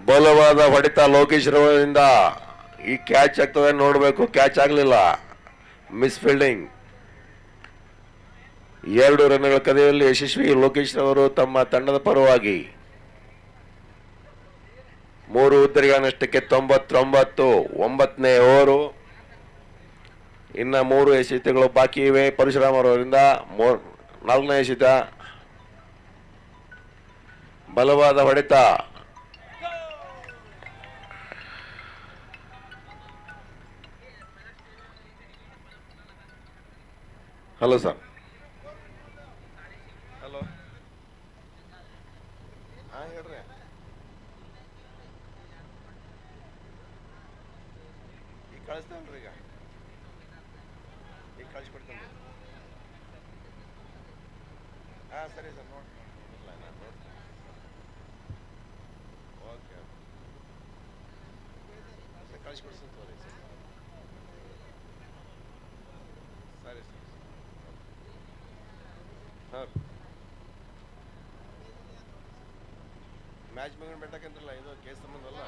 ಬಲವಾದ ಹೊಡೆತ ಲೋಕೇಶ್ ರವರಿಂದ. ಈ ಕ್ಯಾಚ್ ಆಗ್ತದೆ ನೋಡಬೇಕು, ಕ್ಯಾಚ್ ಆಗಲಿಲ್ಲ, ಮಿಸ್ ಫೀಲ್ಡಿಂಗ್. 2 ರನ್ಗಳ ಕದೆಯಲ್ಲಿ ಯಶಸ್ವಿ ಲೋಕೇಶ್ ಅವರು ತಮ್ಮ ತಂಡದ ಪರವಾಗಿ 3 ಹುದ್ದರಿಗಳ ನಷ್ಟಕ್ಕೆ 99. 9ನೇ ಓವರು. ಇನ್ನು 3 ಎಸೆತಗಳು ಬಾಕಿ ಇವೆ. ಪರಶುರಾಮ್ ಅವರಿಂದ 4ನೇ ಎಸೆತ. ಬಲವಾದ ಹೊಡೆತ. Hello sir. ಹಲೋ, ಹೇಳ್ರಿ. ಈಗ ಕಳಿಸ್ತೇನ್ರಿ, ಈಗ ಕಳಿಸ್ಕೊಡ್ತೇನೆ. ಸರಿ ಸರ್, ನೋಡಿ ಓಕೆ ಸರ್, ಕಳಿಸ್ಕೊಡ್ತೀನಿ ತೋರಿ ಸರ್. ಸರಿ ಸರ್. ಹಾಂ, ಮ್ಯಾಚ್ ಮುಗಿನ ಬೆಟ್ಟಕ್ಕಂತಿಲ್ಲ, ಇದು ಕೇಸ್ ಸಂಬಂಧ ಅಲ್ಲ,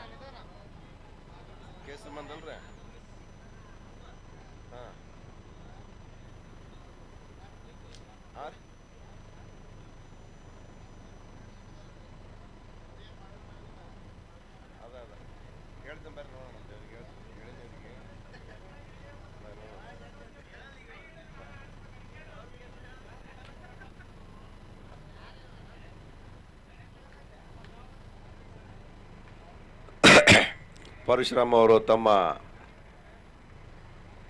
ಕೇಸ್ ಸಂಬಂಧ ಅಲ್ರಿ. ಹಾಂ ಹಾಂ ಅದ ಹೇಳ್ತೀನಿ ಬರ್ರಿ, ನೋಡೋಣ ಅಂತ ಹೇಳಿದವ್ರಿಗೆ. ಪರಶುರಾಮ್ ಅವರು ತಮ್ಮ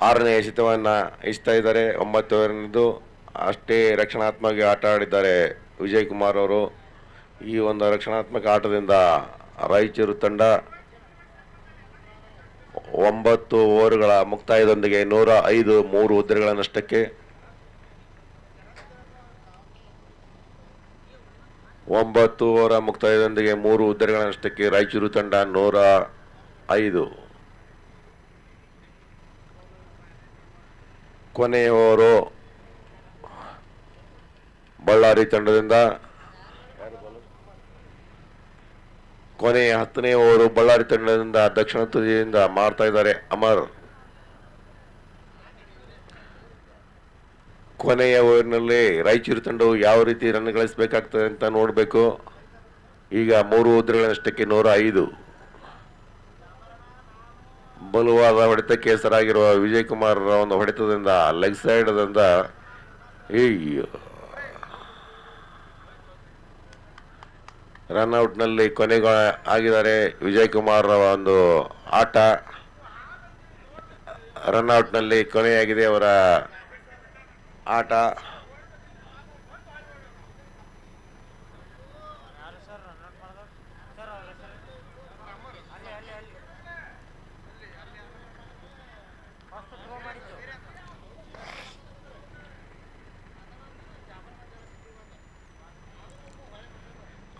6ನೇ ಎಸೆತವನ್ನು ಇಚ್ತಾ ಇದ್ದಾರೆ. 9 ಓವರಿನದ್ದು ಅಷ್ಟೇ ರಕ್ಷಣಾತ್ಮಕ ಆಟ ಆಡಿದ್ದಾರೆ ವಿಜಯ್ ಕುಮಾರ್ ಅವರು. ಈ ಒಂದು ರಕ್ಷಣಾತ್ಮಕ ಆಟದಿಂದ ರಾಯಚೂರು ತಂಡ 9 ಓವರ್ಗಳ ಮುಕ್ತಾಯದೊಂದಿಗೆ 105 3 ಹುದ್ದೆಗಳ ನಷ್ಟಕ್ಕೆ 9 ಓವರ್ ಮುಕ್ತಾಯದೊಂದಿಗೆ 3 ಹುದ್ದೆಗಳ ನಷ್ಟಕ್ಕೆ ರಾಯಚೂರು ತಂಡ 105. ಕೊನೆಯ ಓವರು ಬಳ್ಳಾರಿ ತಂಡದಿಂದ. ಕೊನೆಯ 10ನೇ ಓವರು ಬಳ್ಳಾರಿ ತಂಡದಿಂದ ದಕ್ಷಿಣ ತುದಿಯಿಂದ ಮಾಡ್ತಾ ಇದ್ದಾರೆ ಅಮರ್. ಕೊನೆಯ ಓವರ್ನಲ್ಲಿ ರಾಯಚೂರು ತಂಡವು ಯಾವ ರೀತಿ ರನ್ ಗಳಿಸಬೇಕಾಗ್ತದೆ ಅಂತ ನೋಡಬೇಕು. ಈಗ 3 ಹುದ್ದೆಗಳ ನಷ್ಟಕ್ಕೆ 105. ಬಲವಾದ ಹೊಡೆತಕ್ಕೆ ಹೆಸರಾಗಿರುವ ವಿಜಯ್ ಕುಮಾರ್ ಒಂದು ಹೊಡೆತದಿಂದ ಲೆಗ್ ಸೈಡ್ದಿಂದ ರನ್ಔಟ್ನಲ್ಲಿ ಕೊನೆಗೆ ಆಗಿದ್ದಾರೆ ವಿಜಯ್ ಕುಮಾರ್ ಒಂದು ಆಟ. ರನ್ಔಟ್ನಲ್ಲಿ ಕೊನೆಯಾಗಿದೆ ಅವರ ಆಟ.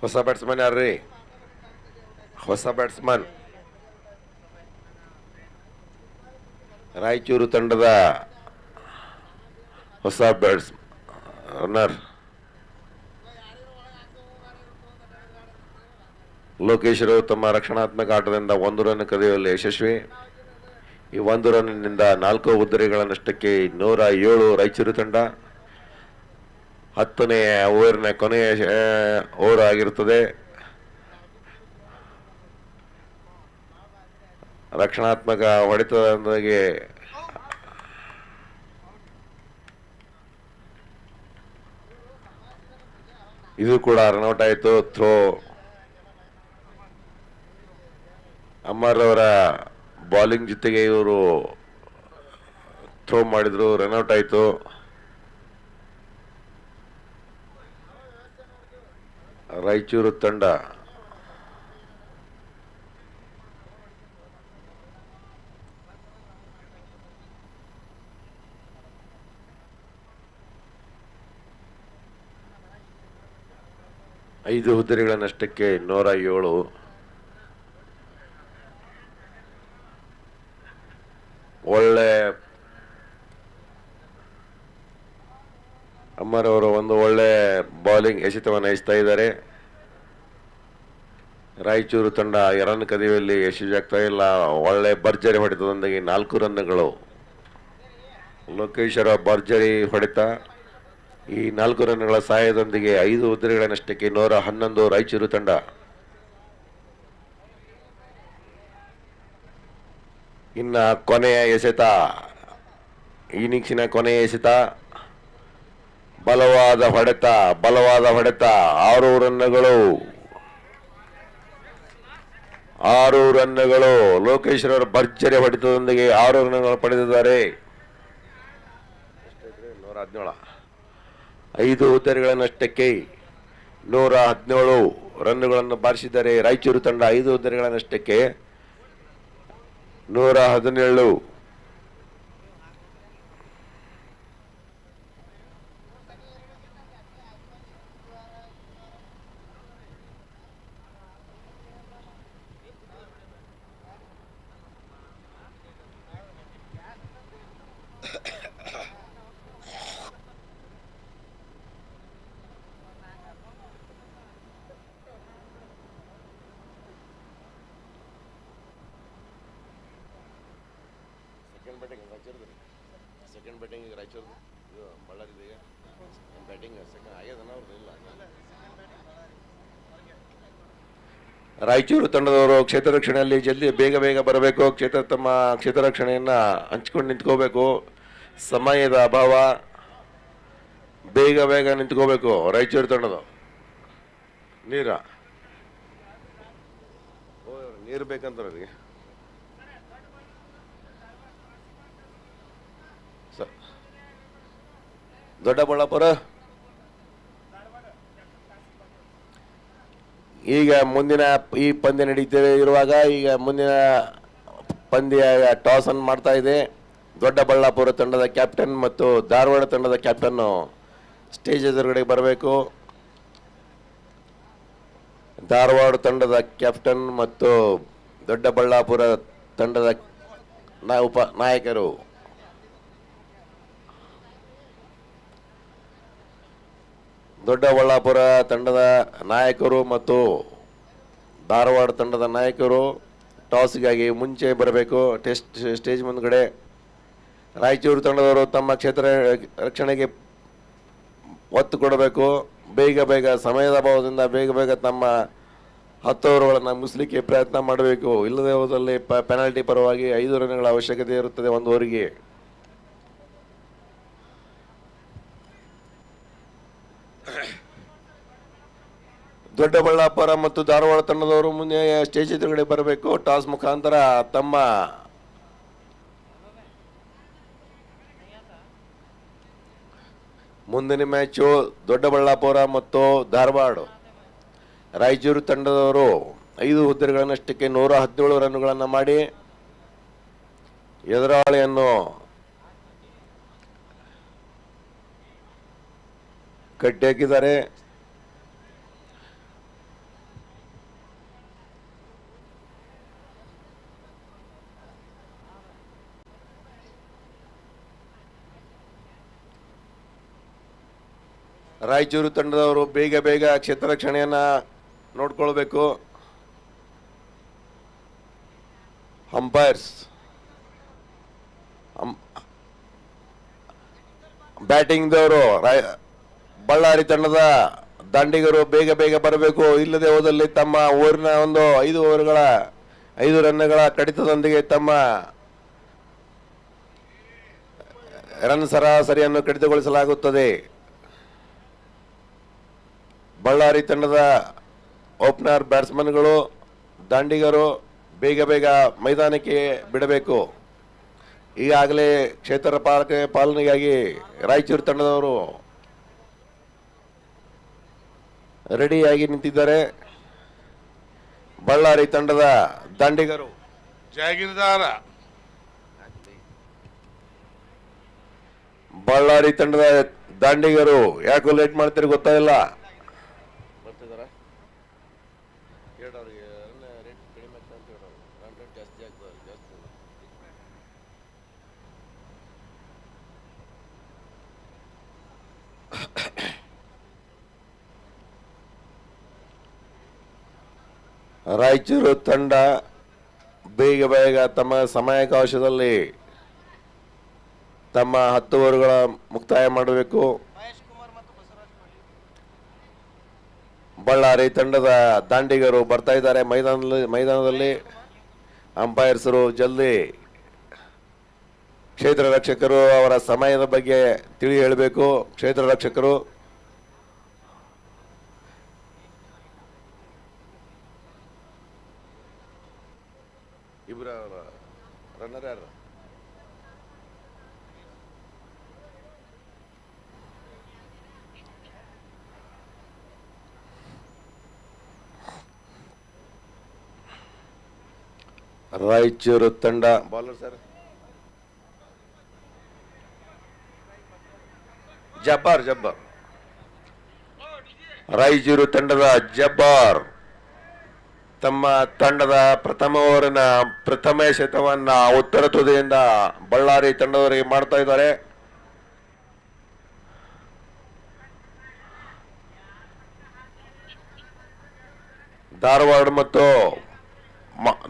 ಹೊಸ ಬ್ಯಾಟ್ಸ್ಮನ್ ಯಾರ್ರಿ? ಹೊಸ ಬ್ಯಾಟ್ಸ್ಮನ್ ರಾಯಚೂರು ತಂಡದ ಹೊಸ ರನ್ನರ್ ಲೋಕೇಶ್ ಅವರು ತಮ್ಮ ರಕ್ಷಣಾತ್ಮಕ ಆಟದಿಂದ 1 ರನ್ ಕದಿಯುವಲ್ಲಿ ಯಶಸ್ವಿ. ಈ 1 ರನ್ನಿನಿಂದ 4 ಹುದ್ದೆಗಳ ನಷ್ಟಕ್ಕೆ 107 ರಾಯಚೂರು ತಂಡ. 10ನೇ ಓವರಿನ ಕೊನೆಯ ಓವರ್ ಆಗಿರುತ್ತದೆ. ರಕ್ಷಣಾತ್ಮಕ ಹೊಡೆತದೊಂದಿಗೆ ಇದು ಕೂಡ ರನ್ಔಟ್ ಆಯಿತು. ಥ್ರೋ ಅಮರ್ ಅವರ ಬೌಲಿಂಗ್ ಜೊತೆಗೆ ಇವರು ಥ್ರೋ ಮಾಡಿದ್ರು, ರನ್ಔಟ್ ಆಯಿತು. ರಾಯಚೂರು ತಂಡ ಐದು ಹುದ್ದೆಗಳ ನಷ್ಟಕ್ಕೆ 107. ಒಳ್ಳೆ ಅಮರ್ ಅವರು ಒಂದು ಒಳ್ಳೆ ಬೌಲಿಂಗ್ ಎಸೆತವನ್ನು ಎಸೆತಾ ಇದ್ದಾರೆ. ರಾಯಚೂರು ತಂಡ ರನ್ ಕದಿಯುವಲ್ಲಿ ಯಶಸ್ವಿಯಾಗ್ತಾ ಇಲ್ಲ. ಒಳ್ಳೆ ಭರ್ಜರಿ ಹೊಡೆತದೊಂದಿಗೆ 4 ರನ್ಗಳು. ಲೋಕೇಶ್ವರ ಭರ್ಜರಿ ಹೊಡೆತ. ಈ 4 ರನ್ಗಳ ಸಹಾಯದೊಂದಿಗೆ 5 ಹುದ್ದೆಗಳ ನಷ್ಟಕ್ಕೆ 111 ರಾಯಚೂರು ತಂಡ. ಇನ್ನ ಕೊನೆಯ ಎಸೆತ, ಇನ್ನಿಂಗ್ಸಿನ ಕೊನೆಯ ಎಸೆತ, ಬಲವಾದ ಹೊಡೆತ 6 ರನ್ಗಳು. 6 ರನ್ಗಳು. ಲೋಕೇಶ್ವರ ಭರ್ಜರಿ ಹೊಡೆತದೊಂದಿಗೆ 6 ರನ್ಗಳು ಪಡೆದಿದ್ದಾರೆ. 117. 5 ಹುದ್ದೆಗಳ ನಷ್ಟಕ್ಕೆ 117 ರನ್ಗಳನ್ನು ಬಾರಿಸಿದ್ದಾರೆ ರಾಯಚೂರು ತಂಡ. 5 ಹುದ್ದೆಗಳ ನಷ್ಟಕ್ಕೆ 117. Second batting Raichur Ballari batting second ಆಗ್ಯದನ ಅವ್ರದ್ದು ಇಲ್ಲ. ರಾಯಚೂರು ತಂಡದವರು ಕ್ಷೇತ್ರ ರಕ್ಷಣೆಯಲ್ಲಿ ಜಲ್ದಿ ಬೇಗ ಬರಬೇಕು. ತಮ್ಮ ಕ್ಷೇತ್ರ ರಕ್ಷಣೆಯನ್ನ ಹಂಚ್ಕೊಂಡು ನಿಂತ್ಕೋಬೇಕು. ಸಮಯದ ಅಭಾವ, ಬೇಗ ನಿಂತ್ಕೋಬೇಕು. ರಾಯಚೂರು ತಂಡದ ನೀರು ಬೇಕಂತ ಅವ್ರಿಗೆ. ದೊಡ್ಡಬಳ್ಳಾಪುರ ಈಗ ಮುಂದಿನ ಈ ಪಂದ್ಯ ನಡೀತಿರುವಾಗ ಈಗ ಮುಂದಿನ ಪಂದ್ಯ ಟಾಸ್ ಅನ್ನು ಮಾಡ್ತಾ ಇದೆ. ದೊಡ್ಡಬಳ್ಳಾಪುರ ತಂಡದ ಕ್ಯಾಪ್ಟನ್ ಮತ್ತು ಧಾರವಾಡ ತಂಡದ ಕ್ಯಾಪ್ಟನ್ ಸ್ಟೇಜ್ ಎದುರುಗಡೆ ಬರಬೇಕು. ಧಾರವಾಡ ತಂಡದ ಕ್ಯಾಪ್ಟನ್ ಮತ್ತು ದೊಡ್ಡಬಳ್ಳಾಪುರ ತಂಡದ ನಾಯಕರು ದೊಡ್ಡಬಳ್ಳಾಪುರ ತಂಡದ ನಾಯಕರು ಮತ್ತು ಧಾರವಾಡ ತಂಡದ ನಾಯಕರು ಟಾಸ್ಗಾಗಿ ಮುಂಚೆ ಬರಬೇಕು ಸ್ಟೇಜ್ ಮುಂದ್ಗಡೆ. ರಾಯಚೂರು ತಂಡದವರು ತಮ್ಮ ಕ್ಷೇತ್ರ ರಕ್ಷಣೆಗೆ ಒತ್ತು ಕೊಡಬೇಕು. ಬೇಗ ಸಮಯದ ಅಭಾವದಿಂದ ಬೇಗ ತಮ್ಮ 10 ಓವರ್ಗಳನ್ನು ಮುಗಿಸಲಿಕ್ಕೆ ಪ್ರಯತ್ನ ಮಾಡಬೇಕು. ಇಲ್ಲದೆ ಹೋದಲ್ಲಿ ಪೆನಾಲ್ಟಿ ಪರವಾಗಿ 5 ರನ್ಗಳ ಅವಶ್ಯಕತೆ ಇರುತ್ತದೆ 1 ಓವರಿಗೆ. ದೊಡ್ಡಬಳ್ಳಾಪುರ ಮತ್ತು ಧಾರವಾಡ ತಂಡದವರು ಮುಂದೆ ಸ್ಟೇಜ್ ಎದುರುಗಡೆ ಬರಬೇಕು. ಟಾಸ್ ಮುಖಾಂತರ ತಮ್ಮ ಮುಂದಿನ ಮ್ಯಾಚು ದೊಡ್ಡಬಳ್ಳಾಪುರ ಮತ್ತು ಧಾರವಾಡ. ರಾಯಚೂರು ತಂಡದವರು 5 ಹುದ್ದೆಗಳನ್ನಷ್ಟಕ್ಕೆ 117 ರನ್ಗಳನ್ನು ಮಾಡಿ ಎದುರಾಳಿಯನ್ನು ಕಟ್ಟಿಹಾಕಿದ್ದಾರೆ. ರಾಯಚೂರು ತಂಡದವರು ಬೇಗ ಕ್ಷೇತ್ರ ರಕ್ಷಣೆಯನ್ನ ನೋಡ್ಕೊಳ್ಬೇಕು. ಅಂಪೈರ್ಸ್ ಬ್ಯಾಟಿಂಗ್ದವರು ಬಳ್ಳಾರಿ ತಂಡದ ದಾಂಡಿಗರು ಬೇಗ ಬೇಗ ಬರಬೇಕು. ಇಲ್ಲದೆ ಹೋದಲ್ಲಿ ತಮ್ಮ ಊರಿನ ಒಂದು 5 ರನ್ಗಳ ಕಡಿತದೊಂದಿಗೆ ತಮ್ಮ ರನ್ ಸರಾಸರಿಯನ್ನು ಕಡಿತಗೊಳಿಸಲಾಗುತ್ತದೆ. ಬಳ್ಳಾರಿ ತಂಡದ ಓಪನರ್ ಬ್ಯಾಟ್ಸ್ಮನ್ಗಳು ದಾಂಡಿಗರು ಬೇಗ ಬೇಗ ಮೈದಾನಕ್ಕೆ ಬಿಡಬೇಕು. ಈಗಾಗಲೇ ಕ್ಷೇತ್ರ ಪಾಲನೆಗಾಗಿ ರಾಯಚೂರು ತಂಡದವರು ರೆಡಿಯಾಗಿ ನಿಂತಿದ್ದಾರೆ. ಬಳ್ಳಾರಿ ತಂಡದ ದಾಂಡಿಗರು ಜಾಗೀರ್ದಾರ ಬಳ್ಳಾರಿ ತಂಡದ ದಾಂಡಿಗರು ಯಾಕೋ ಲೇಟ್ ಮಾಡ್ತೀರಿ ಗೊತ್ತಾಗಿಲ್ಲ. ರಾಯಚೂರು ತಂಡ ಬೇಗ ಬೇಗ ತಮ್ಮ ಸಮಯಾವಕಾಶದಲ್ಲಿ ತಮ್ಮ 10 ಓವರ್ಗಳ ಮುಕ್ತಾಯ ಮಾಡಬೇಕು. ಬಳ್ಳಾರಿ ತಂಡದ ದಾಂಡಿಗರು ಬರ್ತಾ ಇದ್ದಾರೆ ಮೈದಾನದಲ್ಲಿ. ಅಂಪೈರ್ಸರು ಜಲ್ದಿ ಕ್ಷೇತ್ರ ರಕ್ಷಕರು ಅವರ ಸಮಯದ ಬಗ್ಗೆ ತಿಳಿ ಹೇಳಬೇಕು. ಕ್ಷೇತ್ರ ರಕ್ಷಕರು ಇಬ್ಬರ ರನ್ನರ್ ಯಾರು? ರಾಯಚೂರು ತಂಡ ಬೌಲರ್ ಸರ್ ಜಬ್ಬಾರ್ ರಾಯಚೂರು ತಂಡದ ಜಬ್ಬಾರ್ ತಮ್ಮ ತಂಡದ ಪ್ರಥಮ ಓವರಿನ ಪ್ರಥಮ ಎಸೆತವನ್ನ ಉತ್ತರ ತುದಿಯಿಂದ ಬಳ್ಳಾರಿ ತಂಡದವರಿಗೆ ಮಾಡ್ತಾ ಇದ್ದಾರೆ. ಧಾರವಾಡ ಮತ್ತು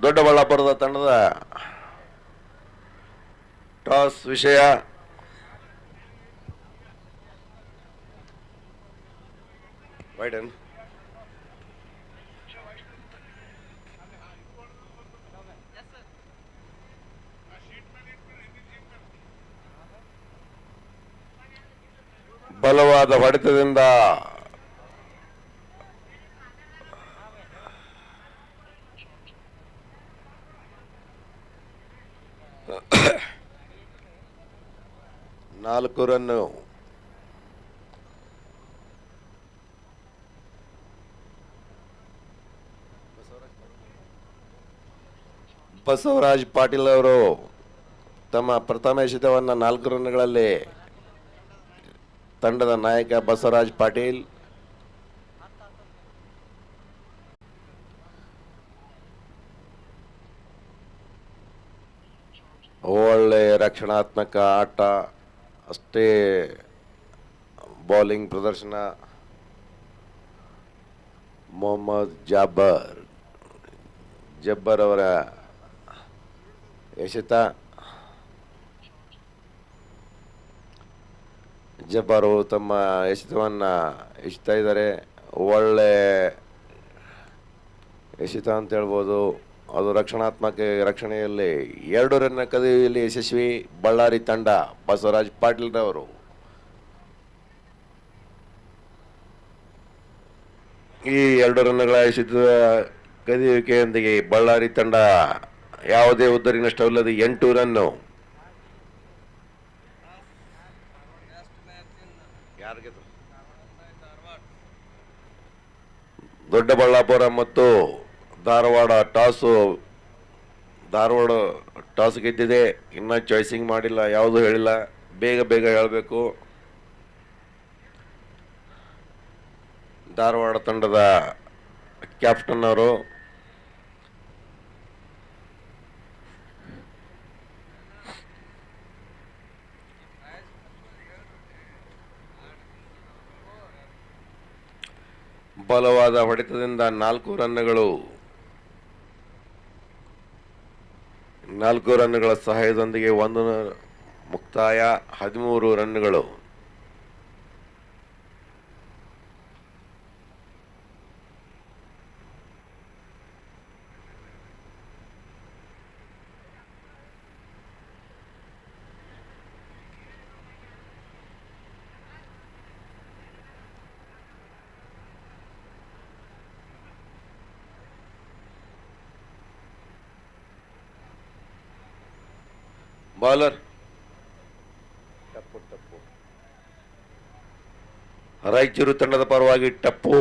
ದೊಡ್ಡಬಳ್ಳಾಪುರದ ತಂಡದ ಟಾಸ್ ವಿಷಯ. ವೈಡನ್ ಬಲವಾದ ಹೊಡೆತದಿಂದ ನಾಲ್ಕು ರನ್ನು. ಬಸವರಾಜ್ ಪಾಟೀಲ್ ಅವರು ತಮ್ಮ ಪ್ರಥಮ ಎಸೆತವನ್ನು 4 ರನ್ಗಳಲ್ಲಿ ತಂಡದ ನಾಯಕ ಬಸವರಾಜ್ ಪಾಟೀಲ್ ಒಳ್ಳೆ ರಕ್ಷಣಾತ್ಮಕ ಆಟ, ಅಷ್ಟೇ ಬೌಲಿಂಗ್ ಪ್ರದರ್ಶನ. ಮೊಹಮ್ಮದ್ ಜಬ್ಬರ್ ಅವರ ಎಸೆತ. ಜಬ್ಬರು ತಮ್ಮ ಎಸೆತವನ್ನು ಎಸೆತಾ ಇದ್ದಾರೆ. ಒಳ್ಳೆ ಎಸೆತ ಅಂತ ಹೇಳ್ಬೋದು. ಅದು ರಕ್ಷಣೆಯಲ್ಲಿ 2 ರನ್ನ ಕದಿಯಲ್ಲಿ ಯಶಸ್ವಿ ಬಳ್ಳಾರಿ ತಂಡ ಬಸವರಾಜ್ ಪಾಟೀಲ್ ರವರು. ಈ 2 ರನ್ಗಳ ಎಸೆತ ಕದಿಯುವಿಕೆಯೊಂದಿಗೆ ಬಳ್ಳಾರಿ ತಂಡ ಯಾವುದೇ ಉದ್ದರಿ ನಷ್ಟವಿಲ್ಲದೆ 8 ರನ್ನು. ದೊಡ್ಡಬಳ್ಳಾಪುರ ಮತ್ತು ಧಾರವಾಡ ಟಾಸ್ ಗೆದ್ದಿದೆ. ಇನ್ನೂ ಚಾಯ್ಸಿಂಗ್ ಮಾಡಿಲ್ಲ, ಯಾವುದು ಹೇಳಿಲ್ಲ. ಬೇಗ ಹೇಳಬೇಕು. ಧಾರವಾಡ ತಂಡದ ಕ್ಯಾಪ್ಟನ್ ಅವರು ಬಲವಾದ ಹೊಡೆತದಿಂದ 4 ರನ್ನುಗಳು. 4 ರನ್ನುಗಳ ಸಹಾಯದೊಂದಿಗೆ 1 ಮುಕ್ತಾಯ, 13 ರನ್ನುಗಳು. ಬೌಲರ್ ರಾಯಚೂರು ತಂಡದ ಪರವಾಗಿ ಟಪ್ಪು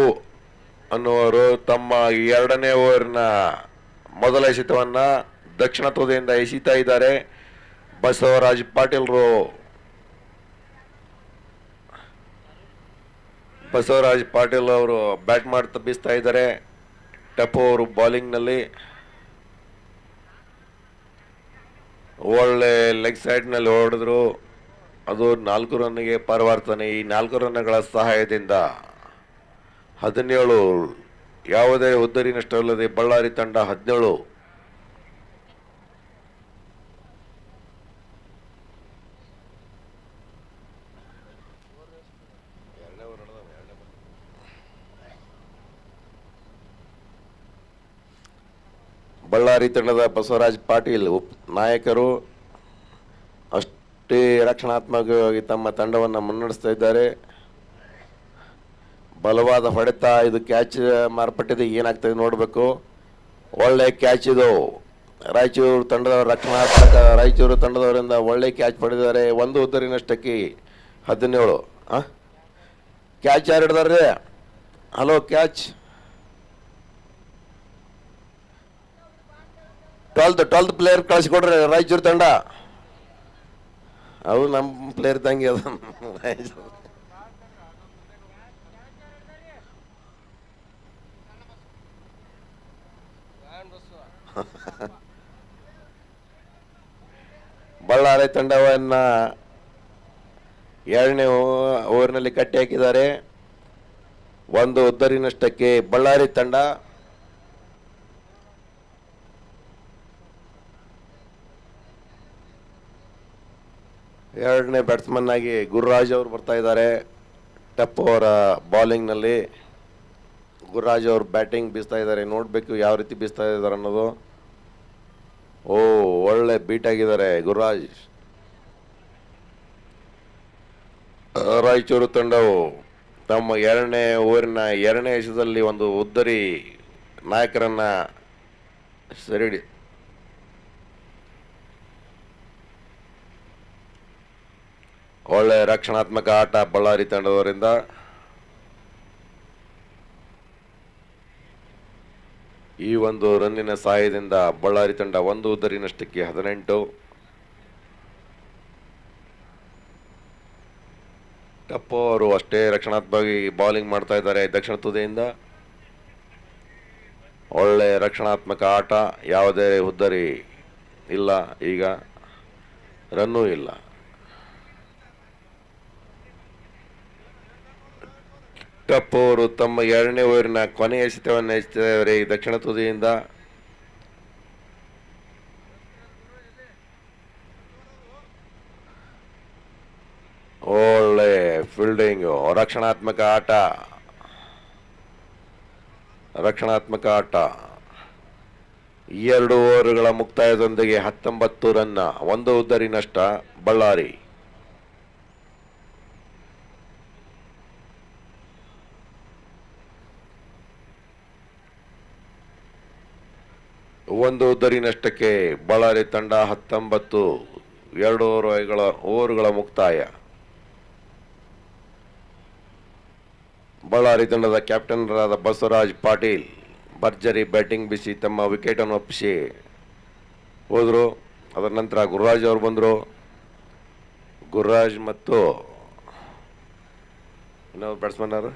ಅನ್ನುವರು ತಮ್ಮ 2ನೇ ಓವರ್ನ ಮೊದಲ ಎಸೆತವನ್ನ ದಕ್ಷಿಣ ತುದಿಯಿಂದ ಎಸೀತಾ ಇದ್ದಾರೆ. ಬಸವರಾಜ್ ಪಾಟೀಲ್ ಅವರು ಬ್ಯಾಟ್ ಮಾಡ್ತಾ ಬೀಸ್ತಾ ಇದ್ದಾರೆ. ಟಪ್ಪು ಅವರು ಬೌಲಿಂಗ್ನಲ್ಲಿ ಒಳ್ಳೆ ಲೆಗ್ ಸೈಡ್ನಲ್ಲಿ ಹೊಡೆದ್ರು. ಅದು 4 ರನ್ನಿಗೆ ಪರಿವರ್ತನೆ. ಈ 4 ರನ್ಗಳ ಸಹಾಯದಿಂದ 17, ಯಾವುದೇ ಉದ್ದರಿ ನಷ್ಟವಿಲ್ಲದೆ ಬಳ್ಳಾರಿ ತಂಡ 17. ಬಳ್ಳಾರಿ ತಂಡದ ಬಸವರಾಜ್ ಪಾಟೀಲ್ ನಾಯಕರು ಅಷ್ಟೇ ರಕ್ಷಣಾತ್ಮಕವಾಗಿ ತಮ್ಮ ತಂಡವನ್ನು ಮುನ್ನಡೆಸ್ತಾ ಇದ್ದಾರೆ. ಬಲವಾದ ಹೊಡೆತ, ಇದು ಕ್ಯಾಚ್ ಮಾರ್ಪಟ್ಟಿದೆ, ಏನಾಗ್ತದೆ ನೋಡಬೇಕು. ಒಳ್ಳೆ ಕ್ಯಾಚ್ ಇದು. ರಾಯಚೂರು ತಂಡದವರಿಂದ ಒಳ್ಳೆ ಕ್ಯಾಚ್ ಪಡೆದಿದ್ದಾರೆ. 1 ಉದ್ದರಿ ನಷ್ಟಕ್ಕೆ 17. ಕ್ಯಾಚ್ ಯಾರು ಹಿಡಿದಾರೆ? ಹಲೋ, ಕ್ಯಾಚ್ 12th ಪ್ಲೇಯರ್ ಕಳಿಸ್ಕೊಡ್ರಿ ರಾಯಚೂರು ತಂಡ. ಅವು ನಮ್ಮ ಪ್ಲೇಯರ್ ತಂಗಿ ಅದ. ಬಳ್ಳಾರಿ ತಂಡವನ್ನ 2ನೇ ಓವರ್ನಲ್ಲಿ ಕಟ್ಟಿ ಹಾಕಿದ್ದಾರೆ. 1 ಉದ್ದರಿ ನಷ್ಟಕ್ಕೆ ಬಳ್ಳಾರಿ ತಂಡ. ಎರಡನೇ ಬ್ಯಾಟ್ಸ್ಮನ್ ಆಗಿ ಗುರುರಾಜ್ ಅವರು ಬರ್ತಾ ಇದ್ದಾರೆ. ಟಪ್ಪು ಅವರ ಬೌಲಿಂಗ್ನಲ್ಲಿ ಗುರುರಾಜ್ ಅವರು ಬ್ಯಾಟಿಂಗ್ ಬೀಸ್ತಾ ಇದ್ದಾರೆ. ನೋಡಬೇಕು ಯಾವ ರೀತಿ ಬೀಸ್ತಾ ಇದ್ದಾರೆ ಅನ್ನೋದು. ಒಳ್ಳೆ ಬೀಟ್ ಆಗಿದ್ದಾರೆ ಗುರುರಾಜ್. ರಾಯಚೂರು ತಂಡವು ತಮ್ಮ 2ನೇ ಓವರಿನ 2ನೇ ಎಸೆತದಲ್ಲಿ ಒಂದು ಉದ್ದರಿ ನಾಯಕರನ್ನ ಸೆರೆಹಿಡಿ ಒಳ್ಳೆ ರಕ್ಷಣಾತ್ಮಕ ಆಟ ಬಳ್ಳಾರಿ ತಂಡದವರಿಂದ. ಈ ಒಂದು ರನ್ನಿನ ಸಹಾಯದಿಂದ ಬಳ್ಳಾರಿ ತಂಡ 1 ಉದ್ದರಿ ನಷ್ಟಕ್ಕೆ 18. ಟಪ್ಪು ಅವರು ಅಷ್ಟೇ ರಕ್ಷಣಾತ್ಮಕವಾಗಿ ಬೌಲಿಂಗ್ ಮಾಡ್ತಾ ಇದ್ದಾರೆ ದಕ್ಷಿಣ ತುದಿಯಿಂದ. ಒಳ್ಳೆ ರಕ್ಷಣಾತ್ಮಕ ಆಟ, ಯಾವುದೇ ಉದ್ದರಿ ಇಲ್ಲ, ಈಗ ರನ್ನೂ ಇಲ್ಲ. ಟಪ್ಪು ಅವರು ತಮ್ಮ 2ನೇ ಓವರಿನ ಕೊನೆಯ ಎಸೆತವನ್ನು ಎಸೆದಿದ್ದಾರೆ ದಕ್ಷಿಣ ತುದಿಯಿಂದ. ಒಳ್ಳೆ ಫೀಲ್ಡಿಂಗ್, ರಕ್ಷಣಾತ್ಮಕ ಆಟ. 2 ಓವರ್ಗಳ ಮುಕ್ತಾಯದೊಂದಿಗೆ 19 ರನ್, 1 ಉದ್ದರಿ ನಷ್ಟ ಬಳ್ಳಾರಿ. ಒಂದು ಉದ್ದರಿ ನಷ್ಟಕ್ಕೆ ಬಳ್ಳಾರಿ ತಂಡ 19, 2 ಓವರ್ಗಳ ಮುಕ್ತಾಯ. ಬಳ್ಳಾರಿ ತಂಡದ ಕ್ಯಾಪ್ಟನ್ರಾದ ಬಸವರಾಜ್ ಪಾಟೀಲ್ ಭರ್ಜರಿ ಬ್ಯಾಟಿಂಗ್ ಬೀಸಿ ತಮ್ಮ ವಿಕೆಟ್ ಅನ್ನು ಒಪ್ಪಿಸಿ ಹೋದರು. ಅದರ ನಂತರ ಗುರುರಾಜ್ ಅವರು ಬಂದರು. ಗುರುರಾಜ್ ಮತ್ತು ಇನ್ನೊಬ್ಬರು ಬ್ಯಾಟ್ಸ್ಮನ್ ಅವರು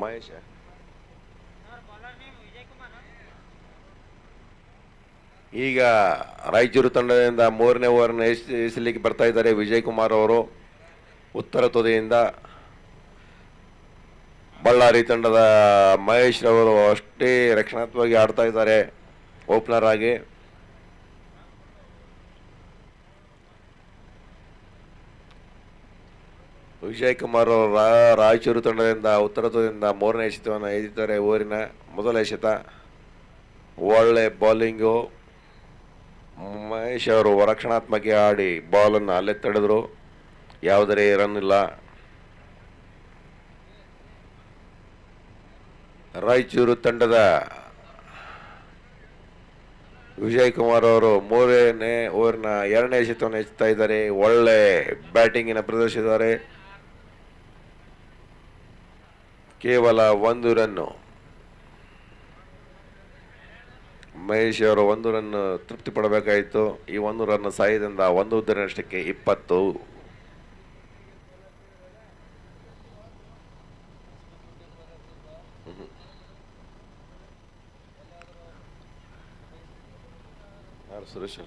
ಮಹೇಶ್. ಈಗ ರಾಯಚೂರು ತಂಡದಿಂದ 3ನೇ ಓವರ್ನ ಎಸೆಯಲಿಕ್ಕೆ ಬರ್ತಾ ಇದ್ದಾರೆ ವಿಜಯ್ ಕುಮಾರ್ ಅವರು ಉತ್ತರ ತುದಿಯಿಂದ. ಬಳ್ಳಾರಿ ತಂಡದ ಮಹೇಶ್ ರವರು ಅಷ್ಟೇ ರಕ್ಷಣಾತ್ಮಕವಾಗಿ ಆಡ್ತಾ ಇದ್ದಾರೆ ಓಪನರ್ ಆಗಿ. ವಿಜಯ್ ಕುಮಾರ್ ಅವರು ರಾಯಚೂರು ತಂಡದಿಂದ ಉತ್ತರ ತುದಿಯಿಂದ 3ನೇ ಎಸೆತವನ್ನು ಎಸೆದಿದ್ದಾರೆ. ಓವರಿನ ಮೊದಲ ಎಸೆತ. ಒಳ್ಳೆ ಬೌಲಿಂಗು. ಮಹೇಶ್ ಅವರು ರಕ್ಷಣಾತ್ಮಕ ಆಡಿ ಬಾಲನ್ನು ಅಲ್ಲೇ ತಡೆದರು. ಯಾವುದೇ ರನ್ ಇಲ್ಲ. ರಾಯಚೂರು ತಂಡದ ವಿಜಯ್ ಕುಮಾರ್ ಅವರು ಮೂರನೇ ಓವರ್ನ ಎರಡನೇ ಎಸೆತವನ್ನು ಹೆಚ್ಚುತ್ತಾ ಇದ್ದಾರೆ. ಒಳ್ಳೆ ಬ್ಯಾಟಿಂಗಿನ ಪ್ರದರ್ಶಿಸಿದ್ದಾರೆ. ಕೇವಲ 1 ರನ್ನು. ಮಹೇಶ್ ಅವರು 1 ರನ್ ತೃಪ್ತಿ ಪಡಬೇಕಾಯಿತು. ಈ 1 ರನ್ ಸಾಯದಿಂದ 1 ಉದ್ದರಿನಷ್ಟಕ್ಕೆ 20. ಸುರೇಶ್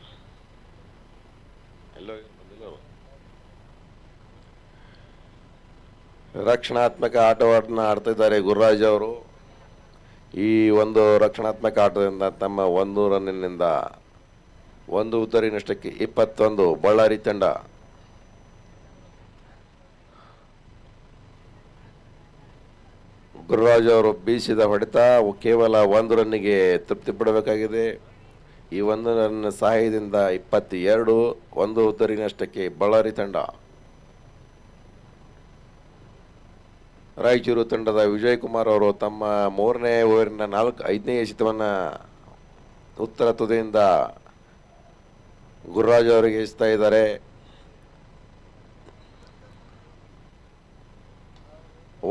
ಎಲ್ಲೋ ಬಂದಿಲ್ಲ. ರಕ್ಷಣಾತ್ಮಕ ಆಟವನ್ನು ಆಡ್ತಾ ಇದ್ದಾರೆ ಗುರುರಾಜ್ ಅವರು. ಈ ಒಂದು ರಕ್ಷಣಾತ್ಮಕ ಆಟದಿಂದ ತಮ್ಮ 1 ರನ್ನಿನಿಂದ 1 ಉತ್ತರಿನಷ್ಟಕ್ಕೆ 21. ಬಳ್ಳಾರಿ ತಂಡ ಗುರುರಾಜ್ ಅವರು ಬೀಸಿದ ಹೊಡೆತ ಕೇವಲ 1 ರನ್ನಿಗೆ ತೃಪ್ತಿ ಪಡಬೇಕಾಗಿದೆ. ಈ 1 ರನ್ ಸಹಾಯದಿಂದ 22. 1 ಉತ್ತರಿನಷ್ಟಕ್ಕೆ ಬಳ್ಳಾರಿ ತಂಡ. ರಾಯಚೂರು ತಂಡದ ವಿಜಯ್ ಕುಮಾರ್ ಅವರು ತಮ್ಮ 3ನೇ ಓವರಿನ 5ನೇ ಎಸೆತವನ್ನು ಉತ್ತರ ತುದಿಯಿಂದ ಗುರುರಾಜ್ ಅವರಿಗೆ ಎಸೆತಾ ಇದ್ದಾರೆ.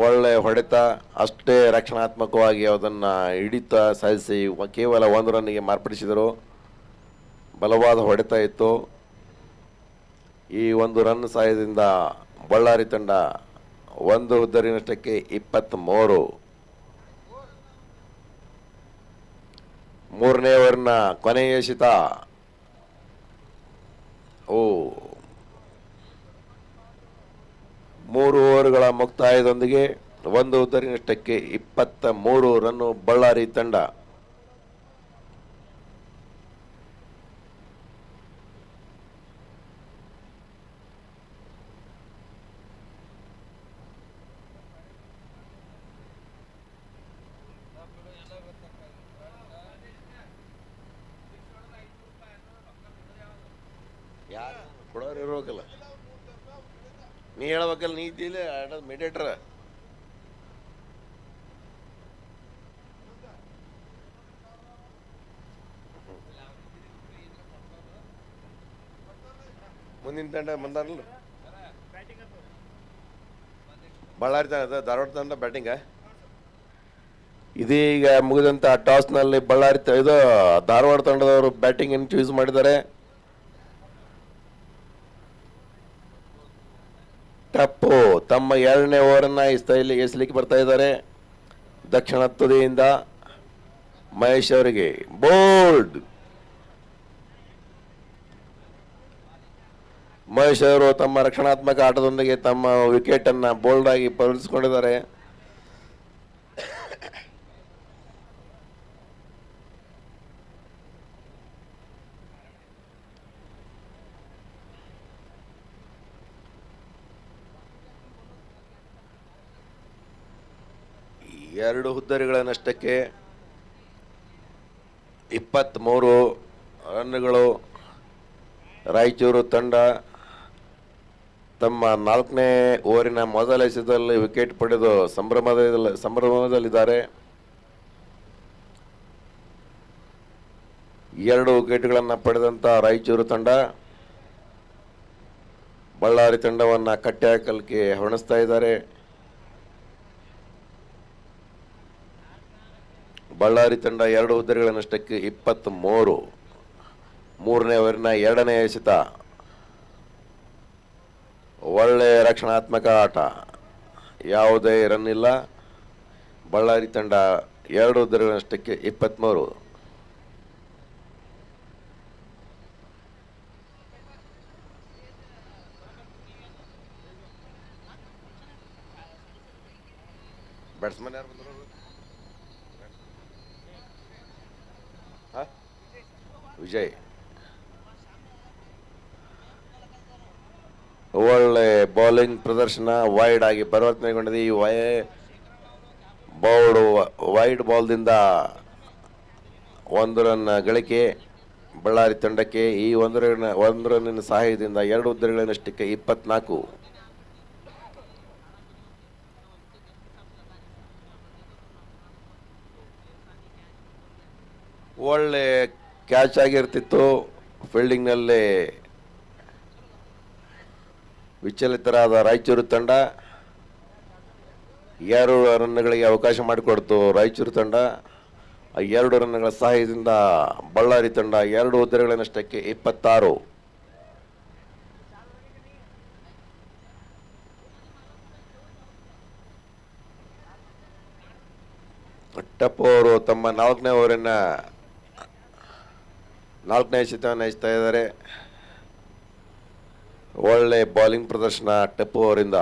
ಒಳ್ಳೆ ಹೊಡೆತ, ಅಷ್ಟೇ ರಕ್ಷಣಾತ್ಮಕವಾಗಿ ಅದನ್ನು ಹಿಡಿತ ಸಾಧಿಸಿ ಕೇವಲ 1 ರನ್ನಿಗೆ ಮಾರ್ಪಡಿಸಿದರು. ಬಲವಾದ ಹೊಡೆತ ಇತ್ತು. ಈ 1 ರನ್ ಸಹಾಯದಿಂದ ಬಳ್ಳಾರಿ ತಂಡ 1 ಉದ್ದರಿನಷ್ಟಕ್ಕೆ 23. 3ನೇ ಓವರ್ನ ಕೊನೆಯ ಎಸೆತ. 3 ಓವರ್ಗಳ ಮುಕ್ತಾಯದೊಂದಿಗೆ 1 ಉದ್ದರಿನಷ್ಟಕ್ಕೆ 23 ರನ್ನು ಬಳ್ಳಾರಿ ತಂಡ. ಯಾರು ಕೊಡೋರು ಇರ್ಬೇಕಲ್ಲ, ನೀ ಹೇಳ್ಬೇಕಲ್ಲ, ನೀ ಇದ್ದಿಲ್ಲ ಮೀಡಿಯೇಟರ್. ಮುಂದಿನ ತಂಡ ಬಂದಾರಲ್ಲ ಬಳ್ಳಾರಿ ತಂಡ, ಧಾರವಾಡ ತಂಡ ಬ್ಯಾಟಿಂಗ. ಇದೀಗ ಮುಗಿದಂತ ಟಾಸ್ನಲ್ಲಿ ಬಳ್ಳಾರಿ ಇದು ಧಾರವಾಡ ತಂಡದವರು ಬ್ಯಾಟಿಂಗ್ ಅನ್ನು ಚೂಸ್ ಮಾಡಿದ್ದಾರೆ. ಟಪ್ಪು ತಮ್ಮ 2ನೇ ಓವರನ್ನು ಎಸಲಿಕ್ಕೆ ಬರ್ತಾ ಇದ್ದಾರೆ. ದಕ್ಷಿಣ ತುದಿಯಿಂದ ಮಹೇಶ್ ಅವರಿಗೆ ಬೋಲ್ಡ್. ಮಹೇಶ್ ಅವರು ತಮ್ಮ ರಕ್ಷಣಾತ್ಮಕ ಆಟದೊಂದಿಗೆ ತಮ್ಮ ವಿಕೆಟ್ ಅನ್ನ ಬೋಲ್ಡ್ ಆಗಿ ಪರಿಣಿಸಿಕೊಂಡಿದ್ದಾರೆ. ಎರಡು ಹುದ್ದರಿಗಳ ನಷ್ಟಕ್ಕೆ 23 ರನ್ನುಗಳು. ರಾಯಚೂರು ತಂಡ ತಮ್ಮ 4ನೇ ಓವರಿನ ಮೊದಲ ಎಸೆತದಲ್ಲಿ ವಿಕೆಟ್ ಪಡೆದು ಸಂಭ್ರಮದಲ್ಲಿದ್ದಾರೆ. 2 ವಿಕೆಟ್ಗಳನ್ನು ಪಡೆದಂತ ರಾಯಚೂರು ತಂಡ ಬಳ್ಳಾರಿ ತಂಡವನ್ನು ಕಟ್ಟಿ ಹಾಕಲಿಕ್ಕೆ ಹೊಣಿಸ್ತಾ ಇದ್ದಾರೆ. ಬಳ್ಳಾರಿ ತಂಡ 2 ಹುದ್ದರಿಗಳ ನಷ್ಟಕ್ಕೆ 23. 3ನೇ ಓವರಿನ 2ನೇ ಎಸೆತ. ಒಳ್ಳೆ ರಕ್ಷಣಾತ್ಮಕ ಆಟ, ಯಾವುದೇ ರನ್ ಇಲ್ಲ. ಬಳ್ಳಾರಿ ತಂಡ 2 ಹುದ್ದರಿಗಳ ನಷ್ಟಕ್ಕೆ 23. ಬ್ಯಾಟ್ಸ್ಮನ್ ಯಾರು ಬಂದರು? ವಿಜಯ್. ಒಳ್ಳೆ ಬೌಲಿಂಗ್ ಪ್ರದರ್ಶನ, ವೈಡ್ ಆಗಿ ಪರಿವರ್ತನೆಗೊಂಡಿದೆ. ಈ ವೈಡ್ ಬಾಲ್ದಿಂದ 1 ರನ್ ಗಳಿಕೆ ಬಳ್ಳಾರಿ ತಂಡಕ್ಕೆ. ಈ 1 ರನ್ನಿನ ಸಹಾಯದಿಂದ 2 ಹುದ್ದರಿಗಳ ನಷ್ಟಕ್ಕೆ 24. ಒಳ್ಳೆ ಕ್ಯಾಚ್ ಆಗಿರ್ತಿತ್ತು. ಫೀಲ್ಡಿಂಗ್ನಲ್ಲಿ ವಿಚಲಿತರಾದ ರಾಯಚೂರು ತಂಡ 2 ರನ್ಗಳಿಗೆ ಅವಕಾಶ ಮಾಡಿಕೊಡ್ತು. ರಾಯಚೂರು ತಂಡ 2 ರನ್ಗಳ ಸಹಾಯದಿಂದ ಬಳ್ಳಾರಿ ತಂಡ 2 ಉದ್ದರಿಗಳ ನಷ್ಟಕ್ಕೆ 26. ಟಪ್ಪು ಅವರು ತಮ್ಮ 4ನೇ ಓವರಿನ 4ನೇ ಎಸೆತವನ್ನು ಎಸೆತಾ ಇದ್ದಾರೆ. ಒಳ್ಳೆ ಬೌಲಿಂಗ್ ಪ್ರದರ್ಶನ ಟಪ್ಪು ಅವರಿಂದ.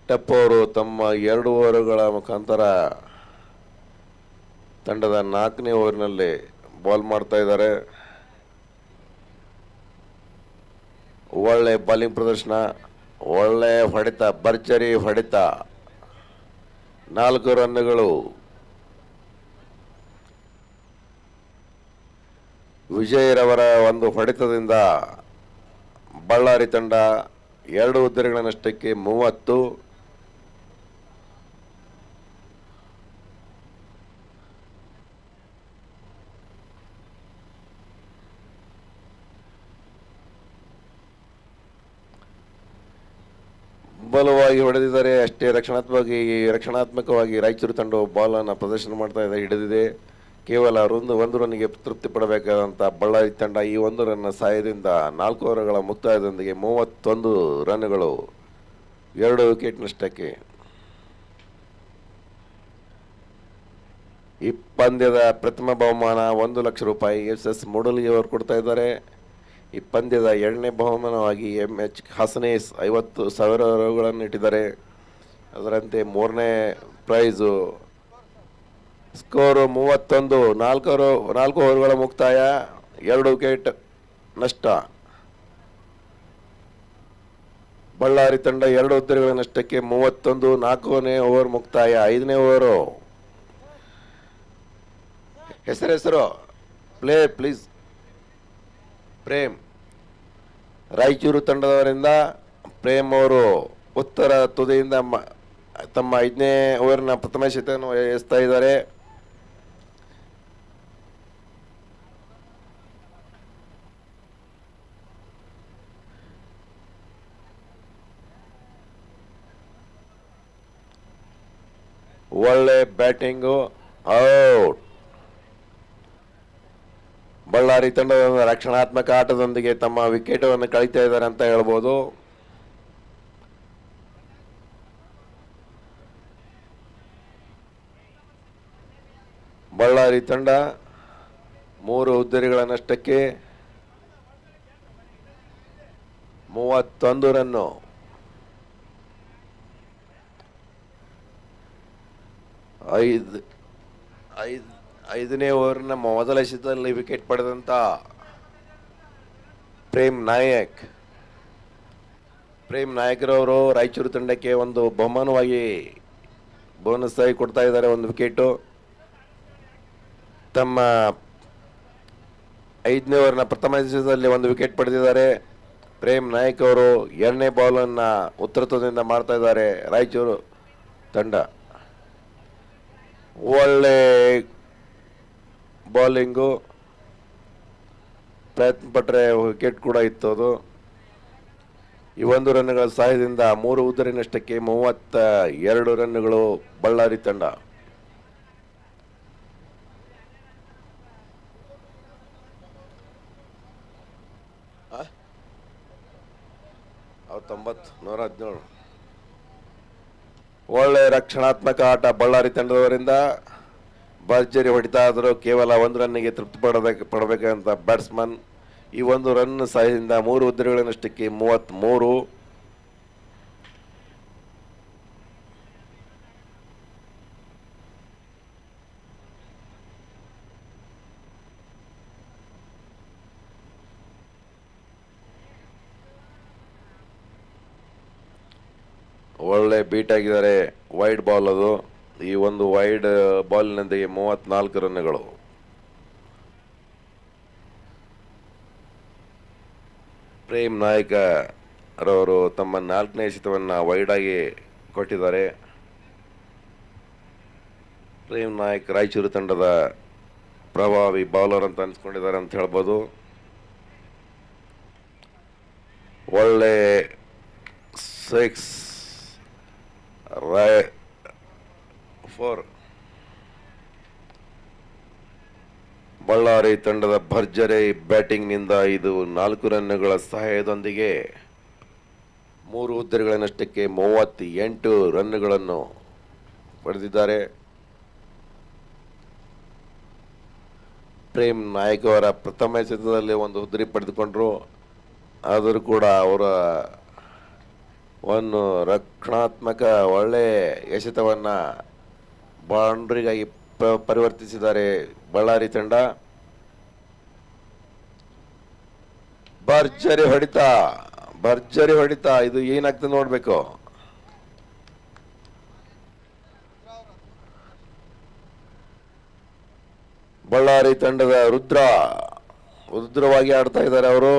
ಟಪ್ಪು ಅವರು ತಮ್ಮ 2 ಓವರುಗಳ ಮುಖಾಂತರ ತಂಡದ 4ನೇ ಓವರ್ನಲ್ಲಿ ಬಾಲ್ ಮಾಡ್ತಾ ಇದ್ದಾರೆ. ಒಳ್ಳೆ ಬೌಲಿಂಗ್ ಪ್ರದರ್ಶನ, ಒಳ್ಳೆ ಹೊಡೆತ, ಭರ್ಜರಿ ಹೊಡೆತ, 4 ರನ್ನುಗಳು. ವಿಜಯರವರ ಒಂದು ಹೊಡೆತದಿಂದ ಬಳ್ಳಾರಿ ತಂಡ 2 ಉದ್ದರಿಗಳ ನಷ್ಟಕ್ಕೆ 30. ಬಲವಾಗಿ ಹೊಡೆದಿದ್ದಾರೆ. ಅಷ್ಟೇ ರಕ್ಷಣಾತ್ಮಕವಾಗಿ ರಾಯಚೂರು ತಂಡವು ಬಾಲನ್ನು ಪ್ರದರ್ಶನ ಮಾಡ್ತಾ ಇದೆ, ಹಿಡಿದಿದೆ. ಕೇವಲ ಒಂದು ರನ್ನಿಗೆ ತೃಪ್ತಿ ಪಡಬೇಕಾದಂಥ ಬಳ್ಳಾರಿ ತಂಡ ಈ 1 ರನ್ನ ಸಹಾಯದಿಂದ 4 ಓವರ್ಗಳ ಮುಕ್ತಾಯದೊಂದಿಗೆ 31 ರನ್ನುಗಳು, 2 ವಿಕೆಟ್ ನಷ್ಟಕ್ಕೆ. ಈ ಪಂದ್ಯದ ಪ್ರಥಮ ಬಹುಮಾನ 1 ಲಕ್ಷ ರೂಪಾಯಿ SS ಮೂಡಲ್ಗಿ ಅವರು ಕೊಡ್ತಾ ಇದ್ದಾರೆ. ಈ ಪಂದ್ಯದ 2ನೇ ಬಹುಮಾನವಾಗಿ MH ಹಸನೇಸ್ 50,000 ರೂಗಳನ್ನು ಇಟ್ಟಿದ್ದಾರೆ. ಅದರಂತೆ 3ನೇ ಪ್ರೈಸು ಸ್ಕೋರು 31, 4 ಓವರ್ಗಳ ಮುಕ್ತಾಯ, 2 ವಿಕೆಟ್ ನಷ್ಟ. ಬಳ್ಳಾರಿ ತಂಡ 2 ಉದ್ದರಿಗಳ ನಷ್ಟಕ್ಕೆ 31, 4ನೇ ಓವರ್ ಮುಕ್ತಾಯ. 5ನೇ ಓವರು. ಹೆಸರು ಪ್ಲೇ ಪ್ಲೀಸ್. ಪ್ರೇಮ್, ರಾಯಚೂರು ತಂಡದವರಿಂದ ಪ್ರೇಮ್ ಅವರು ಉತ್ತರ ತುದಿಯಿಂದ ತಮ್ಮ 5ನೇ ಓವರ್ನ ಪ್ರಥಮ ಎಸೆತವನ್ನು ಎಸೆತಾ ಇದ್ದಾರೆ. ಒಳ್ಳೆ ಬ್ಯಾಟಿಂಗು, ಔಟ್. ಬಳ್ಳಾರಿ ತಂಡದ ರಕ್ಷಣಾತ್ಮಕ ಆಟದೊಂದಿಗೆ ತಮ್ಮ ವಿಕೆಟನ್ನು ಕಳೀತಾ ಇದ್ದಾರೆ ಅಂತ ಹೇಳ್ಬೋದು. ಬಳ್ಳಾರಿ ತಂಡ 3 ಉದ್ದರಿಗಳ ನಷ್ಟಕ್ಕೆ 31 ರನ್ನು. ಐದನೇ ಓವರ್ನ ಮೊದಲ ಎಸೆತದಲ್ಲಿ ವಿಕೆಟ್ ಪಡೆದಂತ ಪ್ರೇಮ್ ನಾಯಕ್ರವರು ರಾಯಚೂರು ತಂಡಕ್ಕೆ ಒಂದು ಬಹುಮಾನವಾಗಿ ಬೋನಸ್ ಆಗಿ ಕೊಡ್ತಾ ಇದ್ದಾರೆ. 1 ವಿಕೆಟು. ತಮ್ಮ 5ನೇ ಓವರ್ನ ಪ್ರಥಮ ಎಸೆತದಲ್ಲಿ 1 ವಿಕೆಟ್ ಪಡೆದಿದ್ದಾರೆ. ಪ್ರೇಮ್ ನಾಯಕ್ ಅವರು 2ನೇ ಬಾಲನ್ನು ಉತ್ತರದಿಂದ ಮಾಡ್ತಾ ಇದ್ದಾರೆ. ರಾಯಚೂರು ತಂಡ ಒಳ್ಳೆ ಬೌಲಿಂಗು, ಪ್ರಯತ್ನ ಪಟ್ಟರೆ ವಿಕೆಟ್ ಕೂಡ ಇತ್ತು ಅದು. ಈ 1 ರನ್ಗಳ ಸಹಾಯದಿಂದ 3 ಉದ್ದರಿ ನಷ್ಟಕ್ಕೆ 32 ರನ್ನುಗಳು ಬಳ್ಳಾರಿ ತಂಡ. ಅವ್ರು 117. ಒಳ್ಳೆ ರಕ್ಷಣಾತ್ಮಕ ಆಟ ಬಳ್ಳಾರಿ ತಂಡದವರಿಂದ. ಭರ್ಜರಿ ಹೊಡಿತಾ ಆದರೂ ಕೇವಲ 1 ರನ್ನಿಗೆ ತೃಪ್ತಿ ಪಡಬೇಕಂತ ಬ್ಯಾಟ್ಸ್ಮನ್. ಈ 1 ರನ್ ಸಹಾಯದಿಂದ 3 ಉದ್ದರಿಗಳ ನಷ್ಟಕ್ಕೆ 33. ಒಳ್ಳೆ ಬೀಟ್ ಆಗಿದ್ದಾರೆ. ವೈಡ್ ಬಾಲ್ ಅದು. ಈ ಒಂದು ವೈಡ್ ಬಾಲ್ನೊಂದಿಗೆ 34 ರನ್ನುಗಳು. ಪ್ರೇಮ್ ನಾಯಕ ರವರು ತಮ್ಮ 4ನೇ ಎಸೆತವನ್ನು ವೈಡಾಗಿ ಕೊಟ್ಟಿದ್ದಾರೆ. ಪ್ರೇಮ್ ನಾಯಕ್ ರಾಯಚೂರು ತಂಡದ ಪ್ರಭಾವಿ ಬೌಲರ್ ಅಂತ ಅನ್ಸ್ಕೊಂಡಿದ್ದಾರೆ ಅಂತ ಹೇಳ್ಬೋದು. ಒಳ್ಳೆ 4 ಬಳ್ಳಾರಿ ತಂಡದ ಭರ್ಜರಿ ಬ್ಯಾಟಿಂಗ್ನಿಂದ ಇದು 4 ರನ್ನುಗಳ ಸಹಾಯದೊಂದಿಗೆ 3 ಹುದ್ದೆಗಳನ್ನಷ್ಟಕ್ಕೆ 38 ರನ್ನುಗಳನ್ನು ಪಡೆದಿದ್ದಾರೆ. ಪ್ರೇಮ್ ನಾಯಕ್ ಅವರ ಪ್ರಥಮ ಎಸೆತದಲ್ಲಿ 1 ಹುದ್ದರಿ ಪಡೆದುಕೊಂಡ್ರು. ಆದರೂ ಕೂಡ ಅವರ ಒಂದು ರಕ್ಷಣಾತ್ಮಕ ಒಳ್ಳೆ ಎಸೆತವನ್ನು ಬೌಂಡ್ರಿಗಾಗಿ ಪರಿವರ್ತಿಸಿದ್ದಾರೆ ಬಳ್ಳಾರಿ ತಂಡ. ಭರ್ಜರಿ ಹೊಡಿತ ಇದು ಏನಾಗ್ತದೆ ನೋಡ್ಬೇಕು. ಬಳ್ಳಾರಿ ತಂಡದ ರುದ್ರವಾಗಿ ಆಡ್ತಾ ಇದ್ದಾರೆ ಅವರು.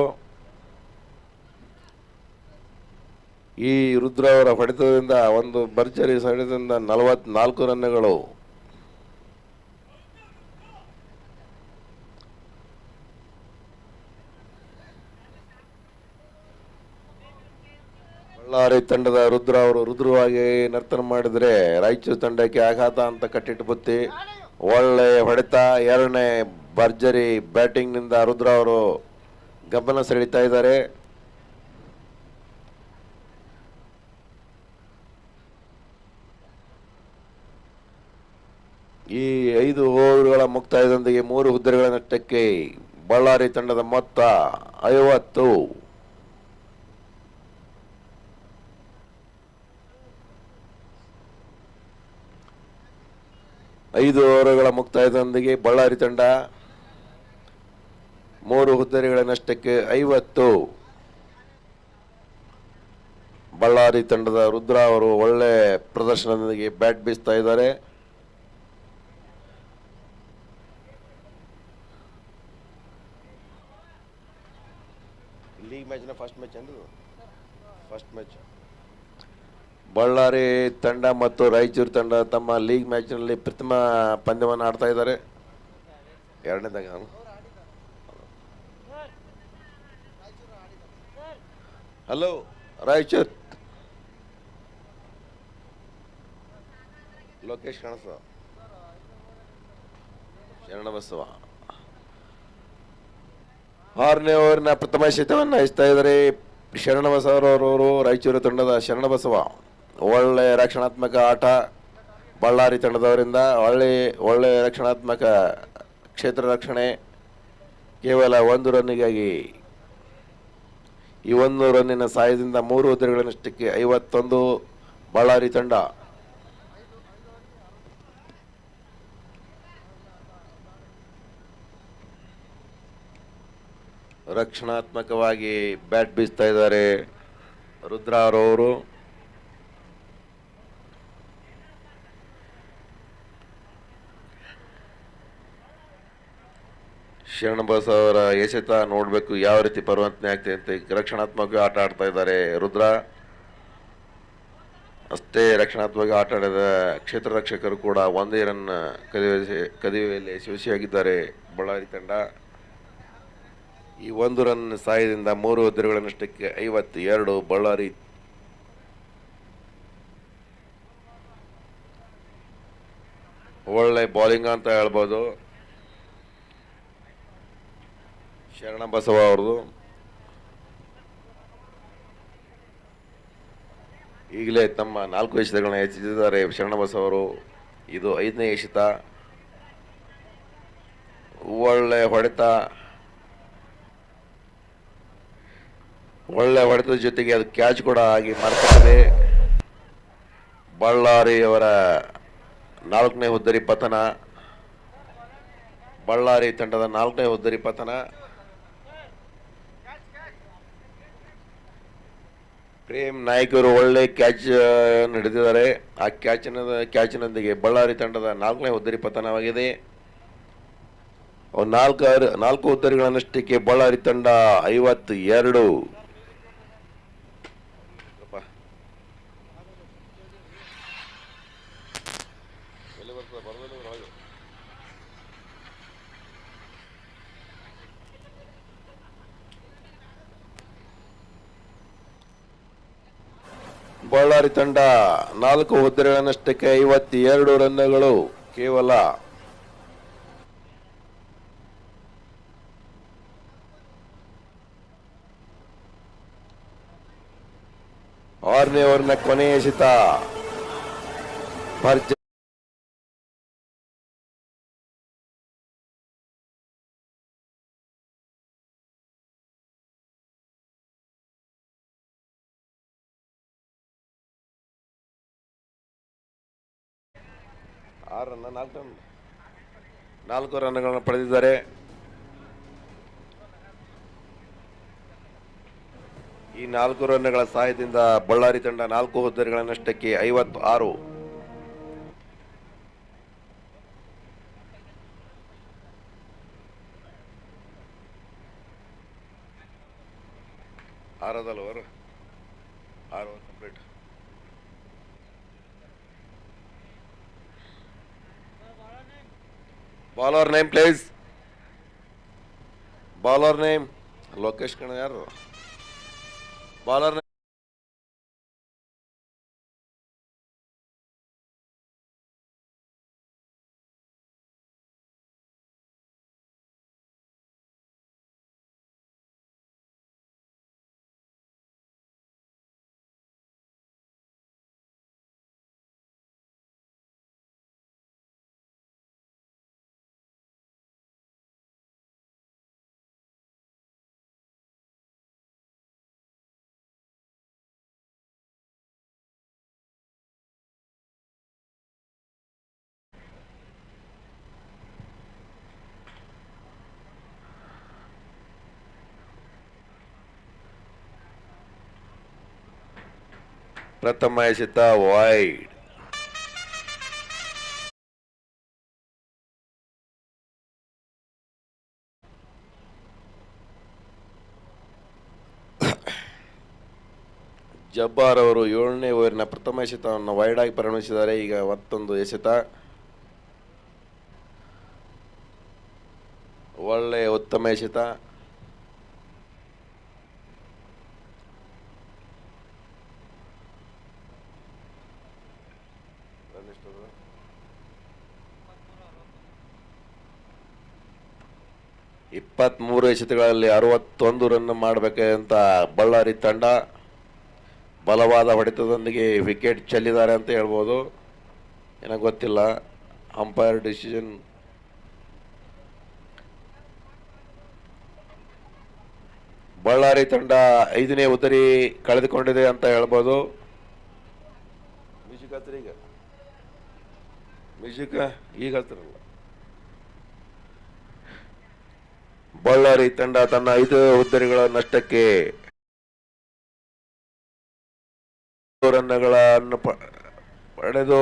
ಈ ರುದ್ರ ಅವರ ಹೊಡೆತದಿಂದ ಒಂದು ಭರ್ಜರಿ ಹೊಡೆತದಿಂದ 44 ರನ್ನುಗಳು. ಬಳ್ಳಾರಿ ತಂಡದ ರುದ್ರ ಅವರು ರುದ್ರವಾಗಿ ನರ್ತನ ಮಾಡಿದರೆ ರಾಯಚೂರು ತಂಡಕ್ಕೆ ಆಘಾತ ಅಂತ ಕಟ್ಟಿಟ್ಟು ಬುತ್ತಿ. ಒಳ್ಳೆ ಹೊಡೆತ, 2ನೇ ಭರ್ಜರಿ ಬ್ಯಾಟಿಂಗ್ನಿಂದ ರುದ್ರ ಅವರು ಗಮನ ಸೆಳೀತಾ ಇದ್ದಾರೆ. ಈ 5 ಓವರ್ಗಳ ಮುಕ್ತಾಯದೊಂದಿಗೆ 3 ಹುದ್ದೆಗಳ ನಷ್ಟಕ್ಕೆ ಬಳ್ಳಾರಿ ತಂಡದ ಮೊತ್ತ 50. ಐದು ಓವರ್ಗಳ ಮುಕ್ತಾಯದೊಂದಿಗೆ ಬಳ್ಳಾರಿ ತಂಡ 3 ಹುದ್ದೆಗಳ ನಷ್ಟಕ್ಕೆ 50. ಬಳ್ಳಾರಿ ತಂಡದ ರುದ್ರ ಅವರು ಒಳ್ಳೆ ಪ್ರದರ್ಶನದೊಂದಿಗೆ ಬ್ಯಾಟ್ ಬೀಸ್ತಾ ಇದ್ದಾರೆ. ಲೀಗ್ ಮ್ಯಾಚ್ನ ಫಸ್ಟ್ ಮ್ಯಾಚ್ ಬಳ್ಳಾರಿ ತಂಡ ಮತ್ತು ರಾಯಚೂರು ತಂಡ ತಮ್ಮ ಲೀಗ್ ಮ್ಯಾಚ್ನಲ್ಲಿ ಪ್ರಥಮ ಪಂದ್ಯವನ್ನು ಆಡ್ತಾ ಇದ್ದಾರೆ. 2ನೇದಾಗ ಹಲೋ ರಾಯಚೂರು ಲೋಕೇಶ್ ಕಾಣಿಸ್ತ ಶರಣಬಸವ 6ನೇ ಓವರ್ನ ಪ್ರಥಮ ಎಸೆತವನ್ನು ಎಸ್ತಾ ಇದ್ದಾರೆ ಶರಣಬಸವರವರು. ರಾಯಚೂರು ತಂಡದ ಶರಣಬಸವ ಒಳ್ಳೆ ರಕ್ಷಣಾತ್ಮಕ ಆಟ ಬಳ್ಳಾರಿ ತಂಡದವರಿಂದ. ಒಳ್ಳೆ ರಕ್ಷಣಾತ್ಮಕ ಕ್ಷೇತ್ರ ರಕ್ಷಣೆ. ಕೇವಲ 1 ರನ್ನಿಗಾಗಿ ಈ 1 ರನ್ನಿನ ಸಹಾಯದಿಂದ 3 ಹುದ್ದೆಗಳನ್ನಷ್ಟಕ್ಕೆ 51 ಬಳ್ಳಾರಿ ತಂಡ. ರಕ್ಷಣಾತ್ಮಕವಾಗಿ ಬ್ಯಾಟ್ ಬೀಸ್ತಾ ಇದ್ದಾರೆ ರುದ್ರ ಅವರು. ಶರಣಬಸ ಅವರ ಎಸೆತ ನೋಡಬೇಕು ಯಾವ ರೀತಿ ಪರಿವರ್ತನೆ ಆಗ್ತದೆ ಅಂತ. ರಕ್ಷಣಾತ್ಮಕ ಆಟ ಆಡ್ತಾ ಇದ್ದಾರೆ ರುದ್ರ. ಅಷ್ಟೇ ರಕ್ಷಣಾತ್ಮಕ ಆಟ ಆಡಿದ ಕ್ಷೇತ್ರ ರಕ್ಷಕರು ಕೂಡ 1 ರನ್ ಕದಿಯುವಲ್ಲಿ ಯಶಸ್ವಿಯಾಗಿದ್ದಾರೆ ಬಳ್ಳಾರಿ ತಂಡ. ಈ 1 ರನ್ ಸಹಾಯದಿಂದ 3 ಹುದ್ದೆಗಳನ್ನಷ್ಟಕ್ಕೆ 52 ಬಳ್ಳಾರಿ. ಒಳ್ಳೆ ಬೌಲಿಂಗ್ ಅಂತ ಹೇಳ್ಬೋದು ಶರಣಬಸವ ಅವ್ರದ್ದು. ಈಗಲೇ ತಮ್ಮ 4 ಎಸೆತಗಳನ್ನ ಎಸೆದಿದ್ದಾರೆ ಶರಣಬಸವ ಅವರು. ಇದು 5ನೇ ಎಸೆತ. ಒಳ್ಳೆ ಹೊಡೆತದ ಜೊತೆಗೆ ಅದು ಕ್ಯಾಚ್ ಕೂಡ ಆಗಿ ಮಾರ್ಪಟ್ಟಿದೆ. ಬಳ್ಳಾರಿಯವರ 4ನೇ ಹುದ್ದರಿ ಪತನ. ಬಳ್ಳಾರಿ ತಂಡದ 4ನೇ ಹುದ್ದರಿ ಪತನ. ಪ್ರೇಮ್ ನಾಯಕರು ಒಳ್ಳೆ ಕ್ಯಾಚ್ ಹಿಡಿದಿದ್ದಾರೆ. ಆ ಕ್ಯಾಚಿನೊಂದಿಗೆ ಬಳ್ಳಾರಿ ತಂಡದ 4ನೇ ಹುದ್ದರಿ ಪತನವಾಗಿದೆ. 4 ಹುದ್ದರಿಗಳನ್ನಷ್ಟಕ್ಕೆ ಬಳ್ಳಾರಿ ತಂಡ 52. ಬಳ್ಳಾರಿ ತಂಡ 4 ಹುದ್ದೆಗಳನ್ನಷ್ಟಕ್ಕೆ 52 ರನ್ನುಗಳು ಕೇವಲ. ಆರನೇ ಓವರ್ನ ಕೊನೆಯ ಎಸೆತ ಭರ್ಜರಿ. ನಾಲ್ಕು ರನ್ಗಳನ್ನು ಪಡೆದಿದ್ದಾರೆ. ಈ 4 ರನ್ನುಗಳ ಸಹಾಯದಿಂದ ಬಳ್ಳಾರಿ ತಂಡ 4 ಹುದ್ದೆಗಳನ್ನಷ್ಟಕ್ಕೆ 56. ಆರದಲ್ಲ over 6 complete. Bowler name please. Bowler name Lokesh ಕಣ ಯಾರು ಬಾಲರ್ ನೇಮ್. ಪ್ರಥಮ ಎಸೆತ ವೈಡ್. ಜಬ್ಬಾರ್ ಅವರು 7ನೇ ಓವರಿನ ಪ್ರಥಮ ಎಸೆತವನ್ನು ವೈಡ್ ಆಗಿ ಪರಿಗಣಿಸಿದ್ದಾರೆ. ಈಗ ಮತ್ತೊಂದು ಎಸೆತ ಒಳ್ಳೆ ಉತ್ತಮ ಎಸೆತ. ಇಪ್ಪತ್ಮೂರು ಎಸೆತಗಳಲ್ಲಿ 61 ರನ್ ಮಾಡಬೇಕಂತ ಬಳ್ಳಾರಿ ತಂಡ ಬಲವಾದ ಹೊಡೆತದೊಂದಿಗೆ ವಿಕೆಟ್ ಚೆಲ್ಲಿದ್ದಾರೆ ಅಂತ ಹೇಳ್ಬೋದು. ಏನೋ ಗೊತ್ತಿಲ್ಲ, ಅಂಪೈರ್ ಡಿಸಿಷನ್. ಬಳ್ಳಾರಿ ತಂಡ 5ನೇ ಉತ್ತರಿ ಕಳೆದುಕೊಂಡಿದೆ ಅಂತ ಹೇಳ್ಬೋದು. ಮ್ಯೂಸಿಕ್ ಈಗ ಹೇಳ್ತಾರಲ್ಲ. ಬಳ್ಳಾರಿ ತಂಡ ತನ್ನ 5 ಹುದ್ದೆಗಳ ನಷ್ಟಕ್ಕೆ ರನ್ನುಗಳನ್ನು ಪಡೆದು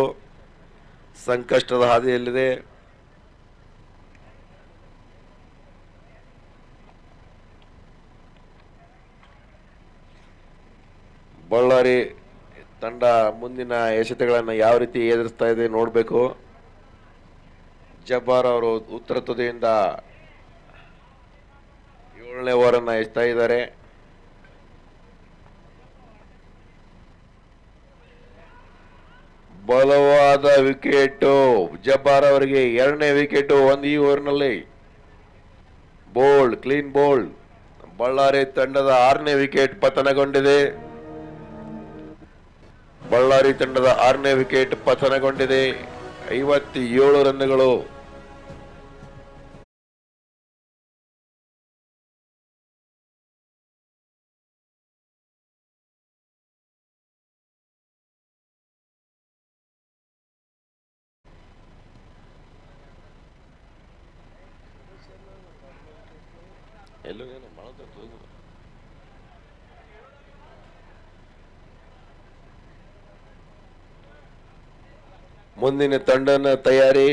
ಸಂಕಷ್ಟದ ಹಾದಿಯಲ್ಲಿದೆ. ಬಳ್ಳಾರಿ ತಂಡ ಮುಂದಿನ ಎಸೆತಗಳನ್ನು ಯಾವ ರೀತಿ ಎದುರಿಸ್ತಾ ಇದೆ ನೋಡಬೇಕು. ಜಬ್ಬಾರ್ ಅವರು ಉತ್ತರ ತುದಿಯಿಂದ 7ನೇ ಓವರನ್ನು ಎಸ್ತಾ ಇದ್ದಾರೆ. ಬಲವಾದ ವಿಕೆಟ್ ಜಬ್ಬಾರ್ ಅವರಿಗೆ 2ನೇ ವಿಕೆಟ್ ಈ ಓವರ್ನಲ್ಲಿ. Bowled, clean bowled. ಬಳ್ಳಾರಿ ತಂಡದ 6ನೇ ವಿಕೆಟ್ ಪತನಗೊಂಡಿದೆ. ಬಳ್ಳಾರಿ ತಂಡದ 6ನೇ ವಿಕೆಟ್ ಪತನಗೊಂಡಿದೆ. 57 ರನ್ನುಗಳು. ಎಲ್ಲೋ ಏನೋ ಮಾಡೋದು. ಮುಂದಿನ ತಂಡನ ತಯಾರಿ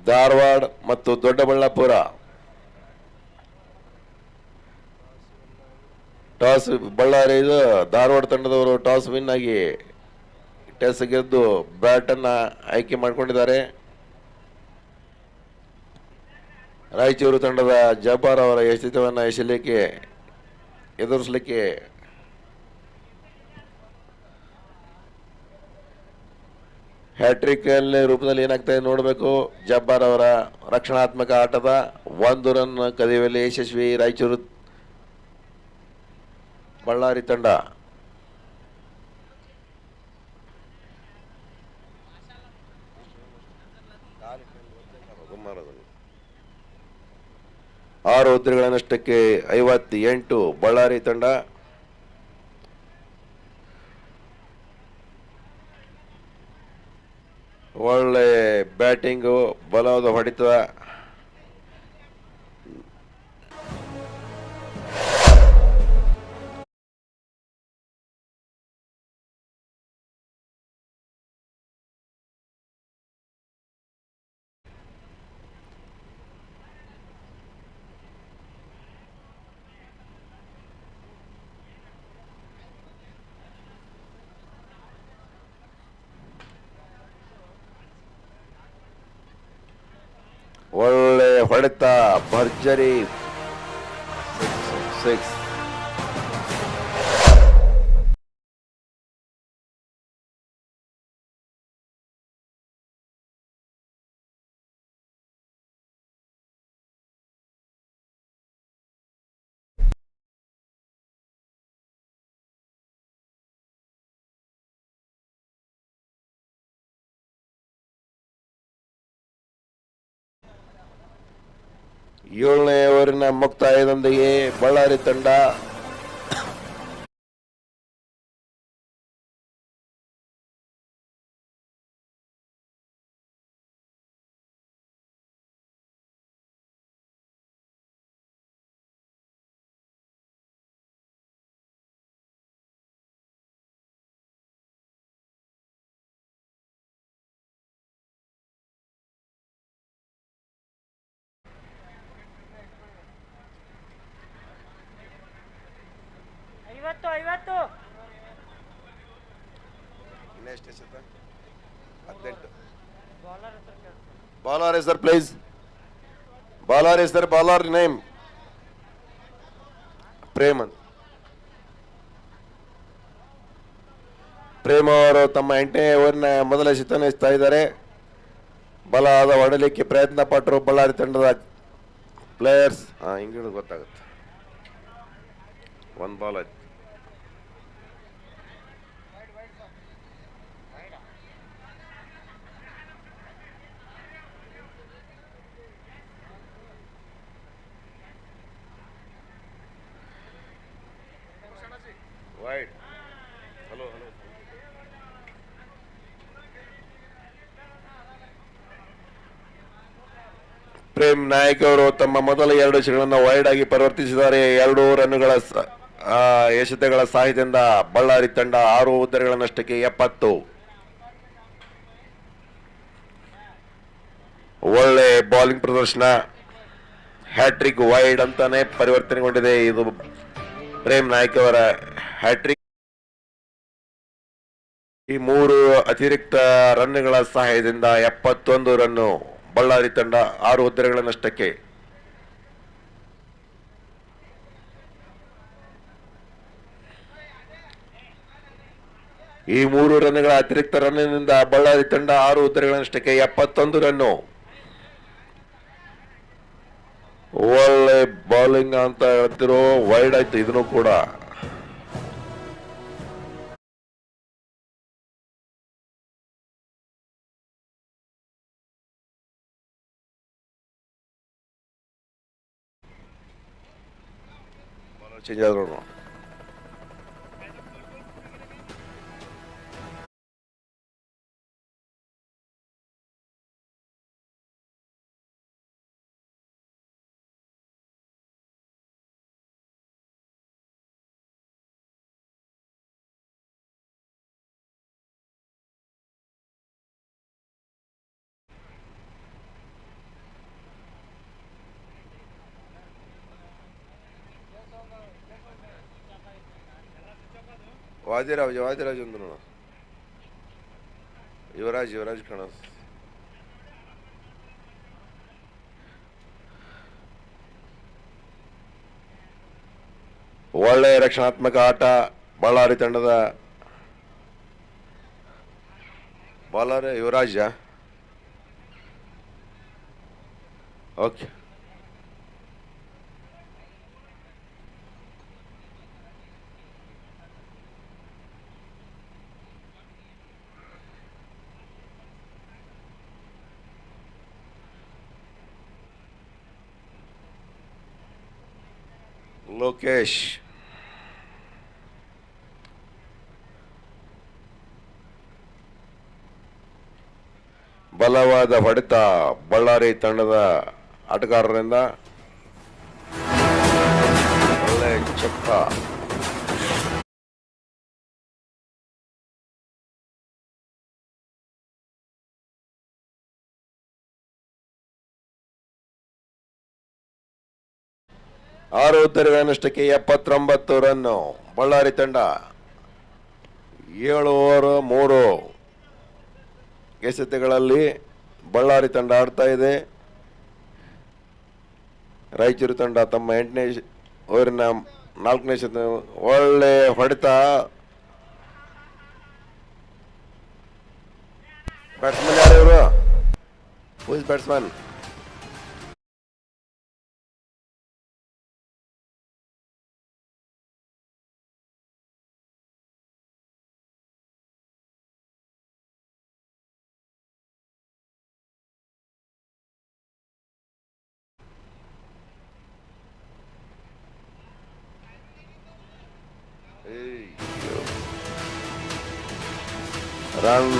ಧಾರವಾಡ ಮತ್ತು ದೊಡ್ಡಬಳ್ಳಾಪುರ. ಟಾಸ್ ಬಳ್ಳಾರಿ ಧಾರವಾಡ ತಂಡದವರು ಟಾಸ್ ವಿನ್ ಆಗಿ ಟೆಸ್ ಗೆದ್ದು ಬ್ಯಾಟ್ ಅನ್ನ ಆಯ್ಕೆ ಮಾಡಿಕೊಂಡಿದ್ದಾರೆ. ರಾಯಚೂರು ತಂಡದ ಜಬ್ಬಾರ್ ಅವರ ಎಸೆತವನ್ನು ಎದುರಿಸಲಿಕ್ಕೆ ಹ್ಯಾಟ್ರಿಕ್ ರೂಪದಲ್ಲಿ ಏನಾಗ್ತಾ ಇದೆ ನೋಡಬೇಕು. ಜಬ್ಬಾರ್ ಅವರ ರಕ್ಷಣಾತ್ಮಕ ಆಟದ 1 ರನ್ ಕದಿಯುವಲ್ಲಿ ಯಶಸ್ವಿ ರಾಯಚೂರು ಬಳ್ಳಾರಿ ತಂಡ. ಆರು ಉದ್ರೆಗಳ ನಷ್ಟಕ್ಕೆ 58 ಬಳ್ಳಾರಿ ತಂಡ. ಒಳ್ಳೆ ಬ್ಯಾಟಿಂಗು, ಬಲವಾದ ಹೊಡೆತ. ಒಳ್ಳೆ ಹೊಡೆತ, ಭರ್ಜರಿ 6. ಏಳನೇ ಓವರಿನ ಮುಕ್ತಾಯದೊಂದಿಗೆ ಬಳ್ಳಾರಿ ತಂಡ Bowler is there, please. Bowler is there. Bowler name. ಪ್ರೇಮನ್. ಪ್ರೇಮ ಅವರು ತಮ್ಮ 8ನೇ ಓವರ್ನ ಮೊದಲ ಎಸೆತಾ ಇದ್ದಾರೆ. ಬಲವಾದ ಹೊಡಲಿಕ್ಕೆ ಪ್ರಯತ್ನ ಪಟ್ಟರು ಬಳ್ಳಾರಿ ತಂಡದ ಪ್ಲೇಯರ್ಸ್. ಹಿಂಗೆ ಗೊತ್ತಾಗುತ್ತೆ. 1 ಬಾಲ್ ಆಯ್ತು. Wide. Hello. ಪ್ರೇಮ್ ನಾಯಕ್ ಅವರು ತಮ್ಮ ಮೊದಲ 2 ಎಸೆಗಳನ್ನು ವೈಡ್ ಆಗಿ ಪರಿವರ್ತಿಸಿದ್ದಾರೆ. 2 ರನ್ನುಗಳ ಎಸೆತಗಳ ಸಹಾಯದಿಂದ ಬಳ್ಳಾರಿ ತಂಡ 6 ಉದ್ದರಗಳ ನಷ್ಟಕ್ಕೆ 70. ಒಳ್ಳೆ ಬೌಲಿಂಗ್ ಪ್ರದರ್ಶನ. ಹ್ಯಾಟ್ರಿಕ್ ವೈಡ್ ಅಂತಾನೆ ಪರಿವರ್ತನೆಗೊಂಡಿದೆ. ಇದು ಪ್ರೇಮ್ ನಾಯಕ್ ಅವರ ಹ್ಯಾಟ್ರಿಕ್. ಈ 3 ಅತಿರಿಕ್ತ ರನ್ನುಗಳ ಸಹಾಯದಿಂದ 71 ರನ್ನು ಬಳ್ಳಾರಿ ತಂಡ 6 ಉದ್ದರಗಳ ನಷ್ಟಕ್ಕೆ. ಈ 3 ರನ್ನುಗಳ ಅತಿರಿಕ್ತ ರನ್ನಿನಿಂದ ಬಳ್ಳಾರಿ ತಂಡ 6 ಉದ್ದರಗಳ ನಷ್ಟಕ್ಕೆ 71 ರನ್ನು. ಒಳ್ಳೆ ಬೌಲಿಂಗ್ ಅಂತ ಹೇಳ್ತಿರೋ, ವೈಡ್ ಆಯ್ತು ಇದನ್ನು ಕೂಡ. ಚೇಂಜ್ ಆದ್ರು ವಾದಿರಾಜ್ ಒಂದು ನೋಡ. ಯುವರಾಜ್ ಕಣ. ಒಳ್ಳೆಯ ರಕ್ಷಣಾತ್ಮಕ ಆಟ ಬಳ್ಳಾರಿ ತಂಡದ. ಬಾಲರ್ ಯುವರಾಜ. ಓಕೆ, ಲೋಕೇಶ್. ಬಲವಾದ ಹೊಡೆತ ಬಳ್ಳಾರಿ ತಂಡದ ಆಟಗಾರರಿಂದ. ಒಳ್ಳೆ ಚಕ್ಕ. ಆರು ಉತ್ತರವಿನಷ್ಟಕ್ಕೆ 79 ರನ್ನು. ಬಳ್ಳಾರಿ ತಂಡ 7 ಓವರ್ 3 ಎಸೆತಗಳಲ್ಲಿ ಬಳ್ಳಾರಿ ತಂಡ ಆಡ್ತಾ ಇದೆ. ರಾಯಚೂರು ತಂಡ ತಮ್ಮ 8ನೇ ಓವರಿನ 4ನೇ ಎಸೆತ. ಒಳ್ಳೆ ಹೊಡೆತ. ಬ್ಯಾಟ್ಸ್ಮನ್ ಯಾರು ಇವರು? Who is batsman? ರನ್.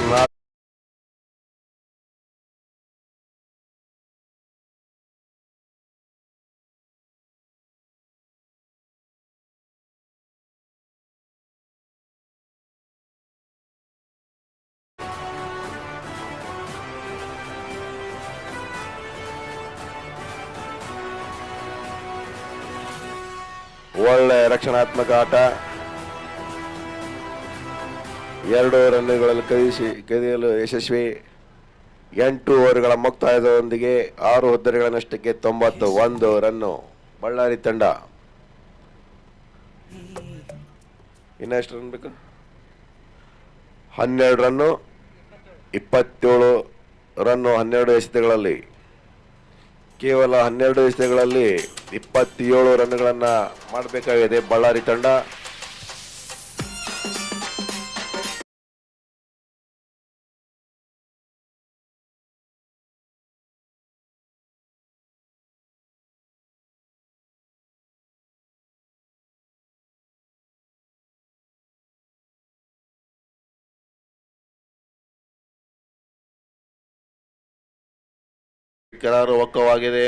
ಒಳ್ಳೆ ರಕ್ಷಣಾತ್ಮಕ ಆಟ. 2 ರನ್ನುಗಳಲ್ಲಿ ಕದಿಯಲು ಯಶಸ್ವಿ. 8 ಓವರ್ಗಳ ಮುಕ್ತಾಯದೊಂದಿಗೆ 6 ಹುದ್ದೆಗಳ ನಷ್ಟಕ್ಕೆ 91 ರನ್ನು. ಬಳ್ಳಾರಿ ತಂಡ ಇನ್ನೆಷ್ಟು ರನ್ ಬೇಕು? 12 ರನ್ನು, 27 ರನ್ನು 12 ಎಸೆತಗಳಲ್ಲಿ. ಕೇವಲ 12 ಎಸೆತಗಳಲ್ಲಿ 27 ರನ್ಗಳನ್ನು ಮಾಡಬೇಕಾಗಿದೆ ಬಳ್ಳಾರಿ ತಂಡ. ಕೆಲವರು ಒಕ್ಕವಾಗಿದೆ.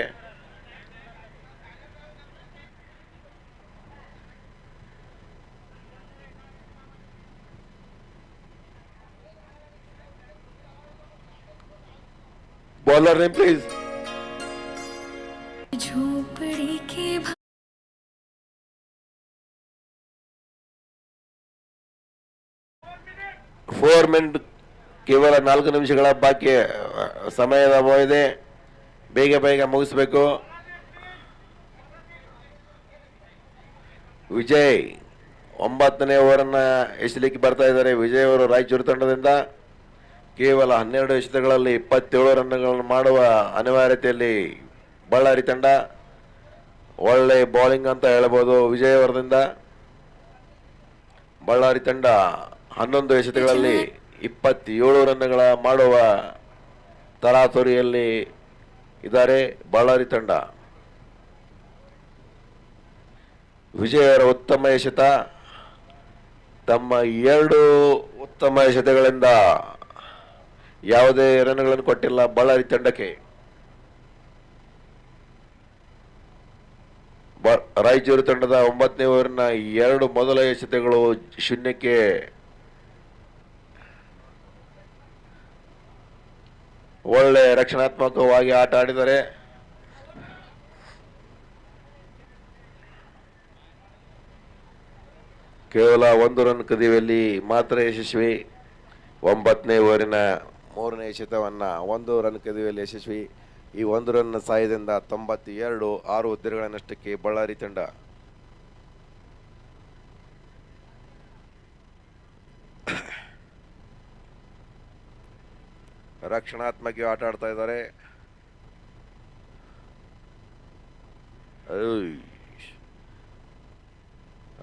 Bowler name please. झोपड़ी के 4 ಮಿನಿಟ್ ಕೇವಲ 4 ನಿಮಿಷಗಳ ಬಾಕಿ ಸಮಯದ ಇದೆ. ಬೇಗ ಬೇಗ ಮುಗಿಸಬೇಕು. ವಿಜಯ್ 9ನೇ ಓವರನ್ನ ಎಸೆಯಲಿಕ್ಕೆ ಬರ್ತಾ ಇದ್ದಾರೆ. ವಿಜಯ್ ಅವರು ರಾಯಚೂರು ತಂಡದಿಂದ ಕೇವಲ 12 ಎಸೆತಗಳಲ್ಲಿ 27 ರನ್ಗಳನ್ನು ಮಾಡುವ ಅನಿವಾರ್ಯತೆಯಲ್ಲಿ ಬಳ್ಳಾರಿ ತಂಡ. ಒಳ್ಳೆ ಬೌಲಿಂಗ್ ಅಂತ ಹೇಳಬಹುದು ವಿಜಯ್ ಅವರದಿಂದ. ಬಳ್ಳಾರಿ ತಂಡ 11 ಎಸೆತಗಳಲ್ಲಿ 27 ರನ್ನುಗಳ ಮಾಡುವ ತರಾತುರಿಯಲ್ಲಿ ಇದ್ದಾರೆ ಬಳ್ಳಾರಿ ತಂಡ. ವಿಜಯ್ ಅವರ ಉತ್ತಮ ಎಸೆತ. ತಮ್ಮ 2 ಉತ್ತಮ ಎಸೆತಗಳಿಂದ ಯಾವುದೇ ರನ್ಗಳನ್ನು ಕೊಟ್ಟಿಲ್ಲ ಬಳ್ಳಾರಿ ತಂಡಕ್ಕೆ. ರಾಯಚೂರು ತಂಡದ 9ನೇ ಓವರಿನ 2 ಮೊದಲ ಎಸೆತಗಳು ಶೂನ್ಯಕ್ಕೆ. ಒಳ್ಳೆ ರಕ್ಷಣಾತ್ಮಕವಾಗಿ ಆಟ ಆಡಿದ್ದಾರೆ. ಕೇವಲ 1 ರನ್ ಕದಿಯುವಲ್ಲಿ ಮಾತ್ರ ಯಶಸ್ವಿ. 9ನೇ ಓವರಿನ 3ನೇ ಎಸೆತವನ್ನ 1 ರನ್ ಕದಿಯುವಲ್ಲಿ ಯಶಸ್ವಿ. ಈ 1 ರನ್ ಸಹಾಯದಿಂದ 92, 6 ಹುದ್ದೆಗಳ ನಷ್ಟಕ್ಕೆ ಬಳ್ಳಾರಿ ತಂಡ. ರಕ್ಷಣಾತ್ಮಕ ಆಟ ಆಡ್ತಾ ಇದ್ದಾರೆ.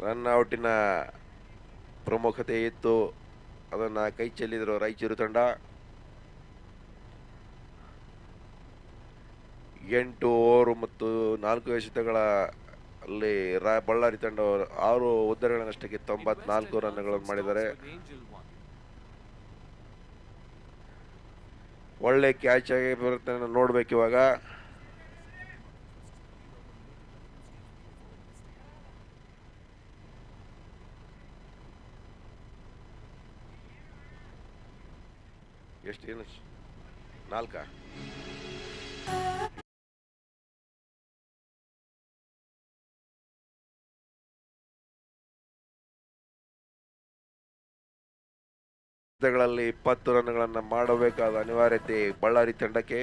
ರನ್ ಔಟಿನ ಪ್ರಮುಖತೆ ಇತ್ತು, ಅದನ್ನು ಕೈ ಚೆಲ್ಲಿದ್ರು ರಾಯಚೂರು ತಂಡ. 8 ಓವರ್ ಮತ್ತು 4 ಎಸೆತಗಳ ಅಲ್ಲಿ ಬಳ್ಳಾರಿ ತಂಡ 6 ಉದ್ದಗಳಿನಷ್ಟಕ್ಕೆ 94 ರನ್ಗಳನ್ನು ಮಾಡಿದ್ದಾರೆ. ಒಳ್ಳೆ ಕ್ಯಾಚ್ ಆಗಿ ಬರುತ್ತೆ ನೋಡ್ಬೇಕು ಇವಾಗ. ಎಷ್ಟು 4 ಗಳಲ್ಲಿ 20 ರನ್ಗಳನ್ನು ಮಾಡಬೇಕಾದ ಅನಿವಾರ್ಯತೆ ಬಳ್ಳಾರಿ ತಂಡಕ್ಕೆ.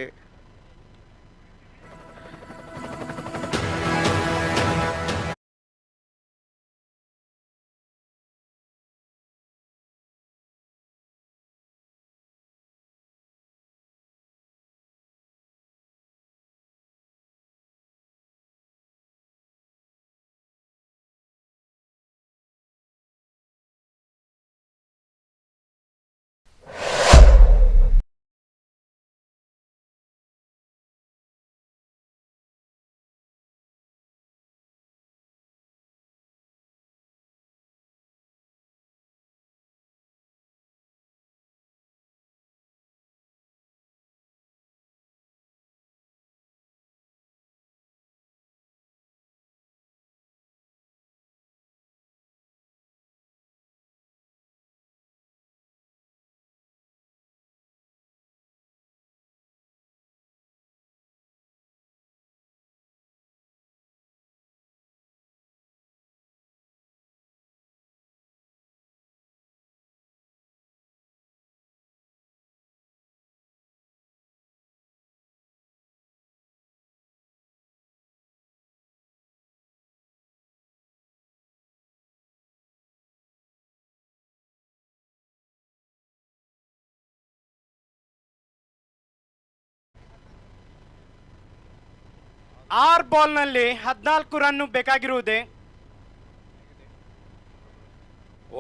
ಆರ್ ಬಾಲ್ನಲ್ಲಿ 14 ರನ್ ಬೇಕಾಗಿರುವುದೇ.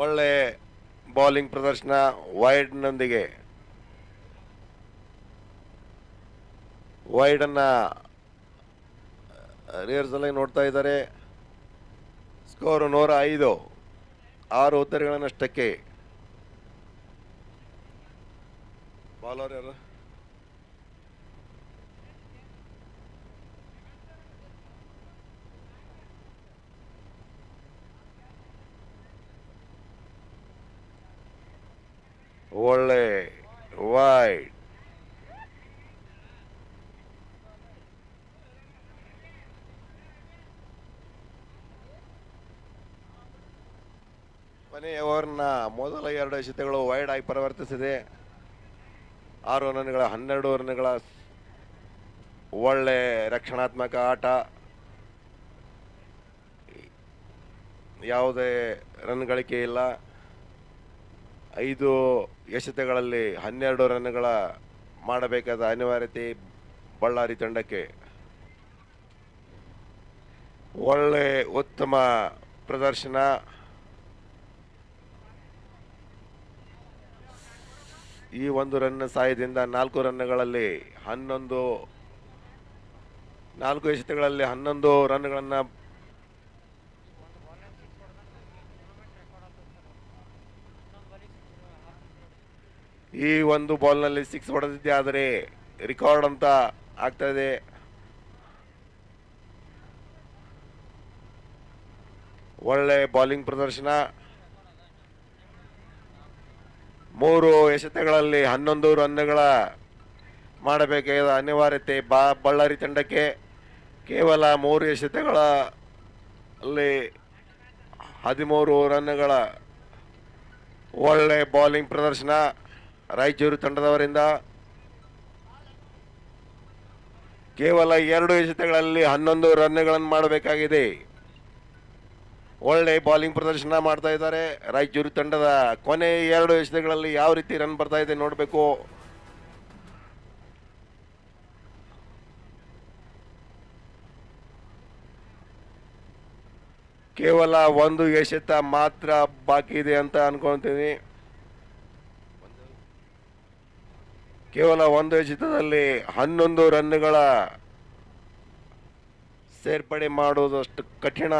ಒಳ್ಳೆ ಬೌಲಿಂಗ್ ಪ್ರದರ್ಶನ ವೈಡ್ನೊಂದಿಗೆ. ವೈಡನ್ನು ರಿಯರ್ಸಲ್ಲಿ ನೋಡ್ತಾ ಇದ್ದಾರೆ. ಸ್ಕೋರು 105, 6 ಉತ್ತರಗಳನ್ನಷ್ಟಕ್ಕೆ. ಬಾಲರ್ ಯಾರು? ಒಳ್ಳೆ ವೈಡ್. ಕೊನೆಯ ಓವರ್ನ ಮೊದಲ 2 ಎಸೆತಗಳು ವೈಡ್ ಆಗಿ ಪರಿವರ್ತಿಸಿದೆ. 6 ರನ್ಗಳ 12 ರನ್ಗಳ ಒಳ್ಳೆ ರಕ್ಷಣಾತ್ಮಕ ಆಟ. ಯಾವುದೇ ರನ್ ಗಳಿಕೆ ಇಲ್ಲ. 5 ಎಸೆತಗಳಲ್ಲಿ 12 ರನ್ಗಳ ಮಾಡಬೇಕಾದ ಅನಿವಾರ್ಯತೆ ಬಳ್ಳಾರಿ ತಂಡಕ್ಕೆ. ಒಳ್ಳೆ ಉತ್ತಮ ಪ್ರದರ್ಶನ. ಈ 1 ರನ್ ಸಹಾಯದಿಂದ 4 ರನ್ಗಳಲ್ಲಿ 4 ಎಸೆತಗಳಲ್ಲಿ 11 ರನ್ಗಳನ್ನು ಈ ಒಂದು ಬಾಲ್ನಲ್ಲಿ 6 ಹೊಡೆದಿದ್ದೆ, ಆದರೆ ರೆಕಾರ್ಡ್ ಅಂತ ಆಗ್ತಾ ಇದೆ. ಒಳ್ಳೆ ಬೌಲಿಂಗ್ ಪ್ರದರ್ಶನ. 3 ಎಸೆತಗಳಲ್ಲಿ 11 ರನ್ಗಳ ಮಾಡಬೇಕಾದ ಅನಿವಾರ್ಯತೆ ಬಳ್ಳಾರಿ ತಂಡಕ್ಕೆ. ಕೇವಲ 3 ಎಸೆತಗಳಲ್ಲಿ 13 ರನ್ಗಳ ಒಳ್ಳೆ ಬೌಲಿಂಗ್ ಪ್ರದರ್ಶನ ರಾಯಚೂರು ತಂಡದವರಿಂದ. ಕೇವಲ 2 ಎಸೆತಗಳಲ್ಲಿ 11 ರನ್ಗಳನ್ನು ಮಾಡಬೇಕಾಗಿದೆ. ಒಳ್ಳೆ ಬೌಲಿಂಗ್ ಪ್ರದರ್ಶನ ಮಾಡ್ತಾ ಇದ್ದಾರೆ ರಾಯಚೂರು ತಂಡದ. ಕೊನೆ 2 ಎಸೆತಗಳಲ್ಲಿ ಯಾವ ರೀತಿ ರನ್ ಬರ್ತಾ ಇದೆ ನೋಡಬೇಕು. ಕೇವಲ ಒಂದು ಎಸೆತ ಮಾತ್ರ ಬಾಕಿ ಇದೆ ಅಂತ ಅನ್ಕೊಳ್ತೀನಿ. ಕೇವಲ ಒಂದು ಎಸೆತದಲ್ಲಿ 11 ರನ್ನುಗಳ ಸೇರ್ಪಡೆ ಮಾಡುವುದಷ್ಟು ಕಠಿಣ.